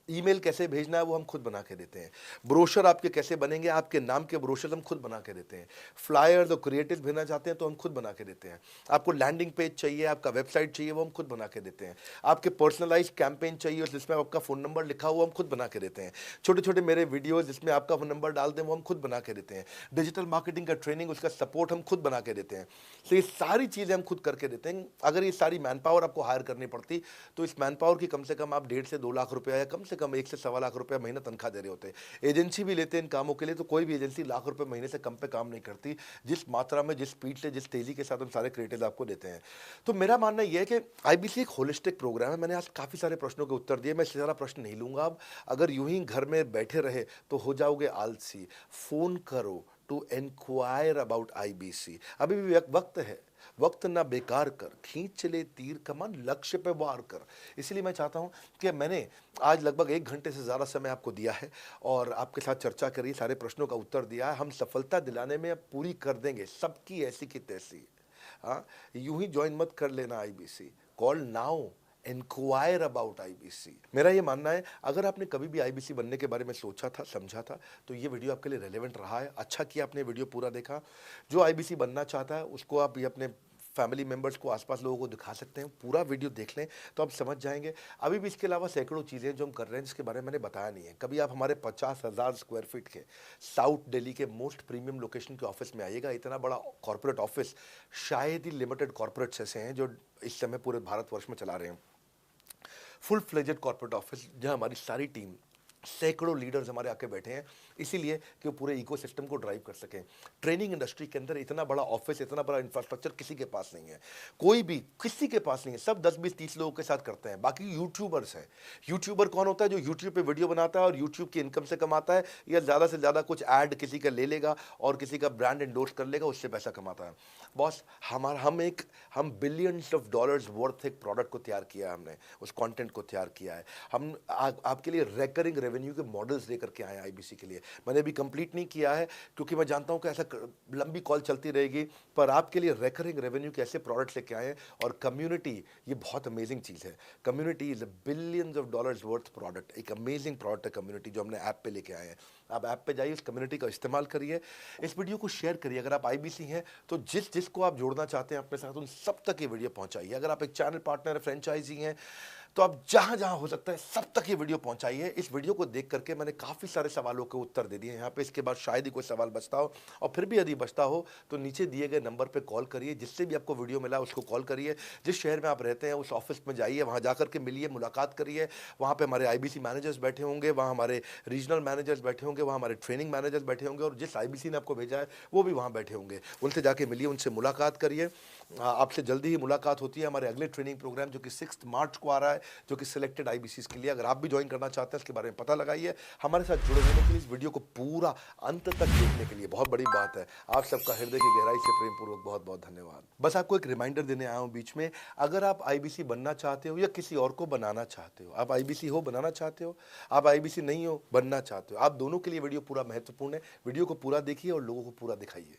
ईमेल कैसे भेजना है वो हम खुद बना के देते हैं, ब्रोशर आपके कैसे बनेंगे, आपके नाम के ब्रोशर हम खुद बना के देते हैं, फ्लायर्स और क्रिएटिव भेजना चाहते हैं तो हम खुद बना के देते हैं, आपको लैंडिंग पेज चाहिए, आपका वेबसाइट चाहिए, वो हम खुद बना के देते हैं, आपके पर्सनलाइज कैंपेन चाहिए जिसमें आपका फ़ोन नंबर लिखा हुआ हम खुद बना के देते हैं, छोटे छोटे मेरे वीडियोज़ जिसमें आपका फ़ोन नंबर डाल दें वो हम खुद बना के देते हैं, डिजिटल मार्केटिंग का ट्रेनिंग उसका सपोर्ट हम खुद बना के देते हैं। तो ये सारी चीज़ें हम खुद करके देते हैं। अगर ये सारी मैन पावर आपको हायर करनी पड़ती तो इस मैन पावर की कम से कम आप 1.5 से 2 लाख रुपया या कम से कम 1 से 1.25 लाख रुपया महीना तनख्वाह दे रहे होते हैं। एजेंसी भी लेते हैं इन कामों के लिए, तो कोई भी एजेंसी लाख रुपए महीने से कम पे काम नहीं करती, जिस मात्रा में, जिस स्पीड से, जिस तेजी के साथ हम सारे क्रिएटिव आपको देते हैं। तो मेरा मानना यह है कि IBC एक होलिस्टिक प्रोग्राम है। मैंने आज काफ़ी सारे प्रश्नों के उत्तर दिए, मैं इससे ज़्यादा प्रश्न नहीं लूँगा अब। अगर यूं ही घर में बैठे रहे तो हो जाओगे आलसी। फ़ोन करो टू इंक्वायर अबाउट IBC। अभी भी वक्त है, वक्त ना बेकार कर, खींच चले तीर कमान, लक्ष्य पे वार कर। इसलिए मैं चाहता हूं कि मैंने आज लगभग 1 घंटे से ज़्यादा समय आपको दिया है और आपके साथ चर्चा करी, सारे प्रश्नों का उत्तर दिया है। हम सफलता दिलाने में अब पूरी कर देंगे, सबकी ऐसी की तैसी। हाँ, यूं ही ज्वाइन मत कर लेना IBC, call now, enquire about IBC। मेरा ये मानना है, अगर आपने कभी भी IBC बनने के बारे में सोचा था, समझा था, तो ये वीडियो आपके लिए रेलेवेंट रहा है। अच्छा किया आपने वीडियो पूरा देखा। जो IBC बनना चाहता है उसको आप ये अपने फैमिली मेंबर्स को, आसपास लोगों को दिखा सकते हैं। पूरा वीडियो देख लें तो आप समझ जाएंगे। अभी भी इसके अलावा सैकड़ों चीज़ें जो हम कर रहे हैं जिसके बारे में मैंने बताया नहीं है। कभी आप हमारे 50,000 स्क्वायर फीट के साउथ दिल्ली के मोस्ट प्रीमियम लोकेशन के ऑफिस में आइएगा। इतना बड़ा कॉर्पोरेट ऑफिस शायद ही लिमिटेड कॉर्पोरेट्स ऐसे हैं जो इस समय पूरे भारतवर्ष में चला रहे हैं। फुल फ्लेजेड कॉर्पोरेट ऑफिस जहां हमारी सारी टीम, सैकड़ों लीडर्स हमारे आके बैठे हैं, इसीलिए कि वो पूरे इकोसिस्टम को ड्राइव कर सकें। ट्रेनिंग इंडस्ट्री के अंदर इतना बड़ा ऑफिस, इतना बड़ा इंफ्रास्ट्रक्चर किसी के पास नहीं है, कोई भी किसी के पास नहीं है। सब 10, 20, 30 लोगों के साथ करते हैं। बाकी यूट्यूबर्स हैं। यूट्यूबर कौन होता है? जो यूट्यूब पे वीडियो बनाता है और यूट्यूब की इनकम से कमाता है, या ज़्यादा से ज़्यादा कुछ ऐड किसी का ले लेगा और किसी का ब्रांड एंडोर्स कर लेगा, उससे पैसा कमाता है। बॉस, हम बिलियंस ऑफ डॉलर्स वर्थ एक प्रोडक्ट को तैयार किया है, हमने उस कंटेंट को तैयार किया है। हम आपके लिए रेकरिंग रेवेन्यू के मॉडल्स लेकर के आए हैं IBC के लिए। मैंने अभी कंप्लीट नहीं किया है क्योंकि मैं जानता हूं कि ऐसा लंबी कॉल चलती रहेगी, पर आपके लिए रेकरिंग रेवेन्यू के ऐसे प्रोडक्ट्स लेके आए हैं। और कम्युनिटी, ये बहुत अमेजिंग चीज़ है। Community is a billions of dollars worth product. एक अमेजिंग प्रोडक्ट है कम्युनिटी, जो हमने ऐप पे लेके आए हैं। आप ऐप पे जाइए, उस कम्युनिटी का इस्तेमाल करिए, इस वीडियो को शेयर करिए। अगर आप IBC हैं तो जिसको आप जोड़ना चाहते हैं अपने साथ, उन सब तक ये वीडियो पहुंचाइए। अगर आप एक चैनल पार्टनर, फ्रेंचाइजी हैं, तो आप जहां जहां हो सकता है सब तक ये वीडियो पहुंचाइए। इस वीडियो को देख करके मैंने काफ़ी सारे सवालों के उत्तर दे दिए यहाँ पे। इसके बाद शायद ही कोई सवाल बचता हो, और फिर भी यदि बचता हो तो नीचे दिए गए नंबर पे कॉल करिए। जिससे भी आपको वीडियो मिला उसको कॉल करिए। जिस शहर में आप रहते हैं उस ऑफिस में जाइए, वहाँ जा करके मिलिए, मुलाकात करिए। वहाँ पर हमारे IBC मैनेजर्स बैठे होंगे, वहाँ हमारे रीजनल मैनेजर्स बैठे होंगे, वहाँ हमारे ट्रेनिंग मैनेजर्स बैठे होंगे, और जिस IBC ने आपको भेजा है वो भी वहाँ बैठे होंगे। उनसे जाके मिलिए, उनसे मुलाकात करिए। आपसे जल्दी ही मुलाकात होती है हमारे अगले ट्रेनिंग प्रोग्राम जो कि 6 मार्च को आ रहा है, जो कि सिलेक्टेड IBCs के लिए। अगर आप भी ज्वाइन करना चाहते हैं इसके बारे में पता लगाइए। हमारे साथ जुड़े रहने के लिए, इस वीडियो को पूरा अंत तक देखने के लिए बहुत बड़ी बात है। आप सबका हृदय की गहराई से प्रेम पूर्वक बहुत बहुत धन्यवाद। बस आपको एक रिमाइंडर देने आया हूँ बीच में, अगर आप IBC बनना चाहते हो या किसी और को बनाना चाहते हो, आप IBC हो, बनाना चाहते हो, आप IBC नहीं हो, बनना चाहते हो, आप दोनों के लिए वीडियो पूरा महत्वपूर्ण है। वीडियो को पूरा देखिए और लोगों को पूरा दिखाइए।